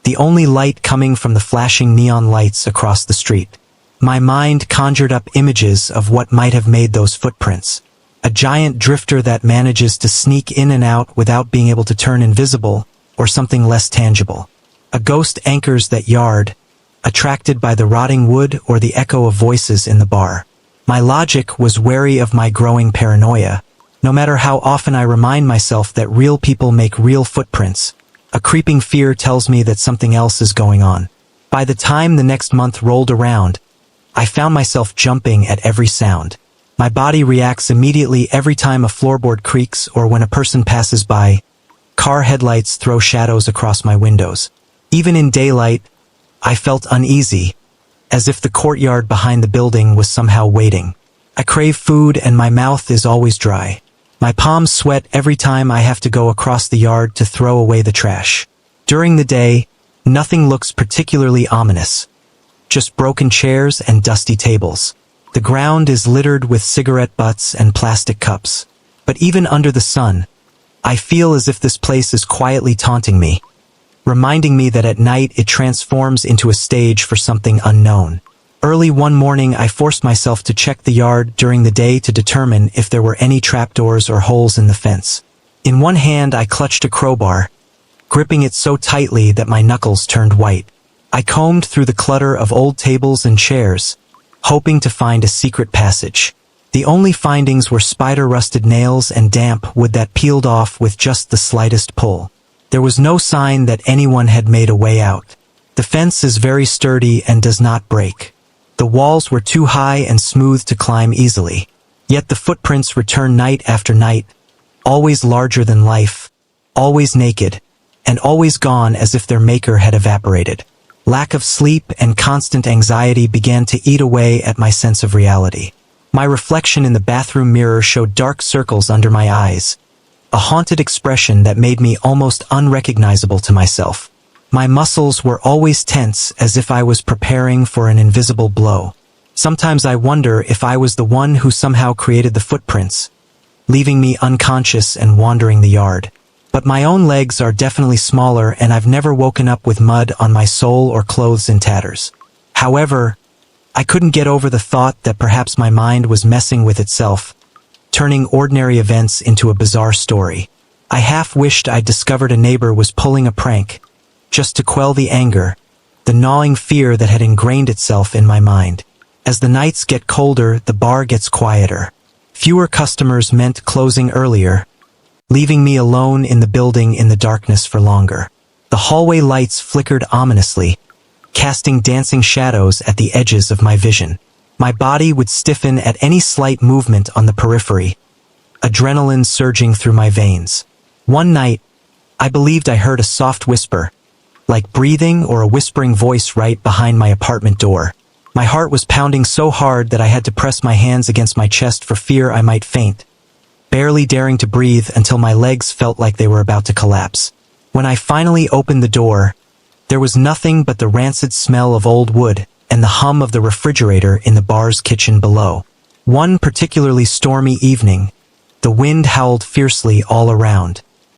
the only light coming from the flashing neon lights across the street. My mind conjured up images of what might have made those footprints. A giant drifter that manages to sneak in and out without being able to turn invisible, or something less tangible. A ghost anchors that yard, attracted by the rotting wood or the echo of voices in the bar. My logic was wary of my growing paranoia. No matter how often I remind myself that real people make real footprints, a creeping fear tells me that something else is going on. By the time the next month rolled around, I found myself jumping at every sound. My body reacts immediately every time a floorboard creaks or when a person passes by. Car headlights throw shadows across my windows. Even in daylight, I felt uneasy, as if the courtyard behind the building was somehow waiting. I crave food and my mouth is always dry. My palms sweat every time I have to go across the yard to throw away the trash. During the day, nothing looks particularly ominous. Just broken chairs and dusty tables. The ground is littered with cigarette butts and plastic cups. But even under the sun, I feel as if this place is quietly taunting me, reminding me that at night it transforms into a stage for something unknown. Early one morning I forced myself to check the yard during the day to determine if there were any trapdoors or holes in the fence. In one hand I clutched a crowbar, gripping it so tightly that my knuckles turned white. I combed through the clutter of old tables and chairs, hoping to find a secret passage. The only findings were spider-rusted nails and damp wood that peeled off with just the slightest pull. There was no sign that anyone had made a way out. The fence is very sturdy and does not break. The walls were too high and smooth to climb easily. Yet the footprints return night after night, always larger than life, always naked, and always gone as if their maker had evaporated. Lack of sleep and constant anxiety began to eat away at my sense of reality. My reflection in the bathroom mirror showed dark circles under my eyes, a haunted expression that made me almost unrecognizable to myself. My muscles were always tense as if I was preparing for an invisible blow. Sometimes I wonder if I was the one who somehow created the footprints, leaving me unconscious and wandering the yard. But my own legs are definitely smaller and I've never woken up with mud on my sole or clothes in tatters. However, I couldn't get over the thought that perhaps my mind was messing with itself, turning ordinary events into a bizarre story. I half wished I'd discovered a neighbor was pulling a prank, just to quell the anger, the gnawing fear that had ingrained itself in my mind. As the nights get colder, the bar gets quieter. Fewer customers meant closing earlier, leaving me alone in the building in the darkness for longer. The hallway lights flickered ominously, casting dancing shadows at the edges of my vision. My body would stiffen at any slight movement on the periphery, adrenaline surging through my veins. One night, I believed I heard a soft whisper, like breathing or a whispering voice right behind my apartment door. My heart was pounding so hard that I had to press my hands against my chest for fear I might faint, barely daring to breathe until my legs felt like they were about to collapse. When I finally opened the door, there was nothing but the rancid smell of old wood and the hum of the refrigerator in the bar's kitchen below. One particularly stormy evening, the wind howled fiercely all around.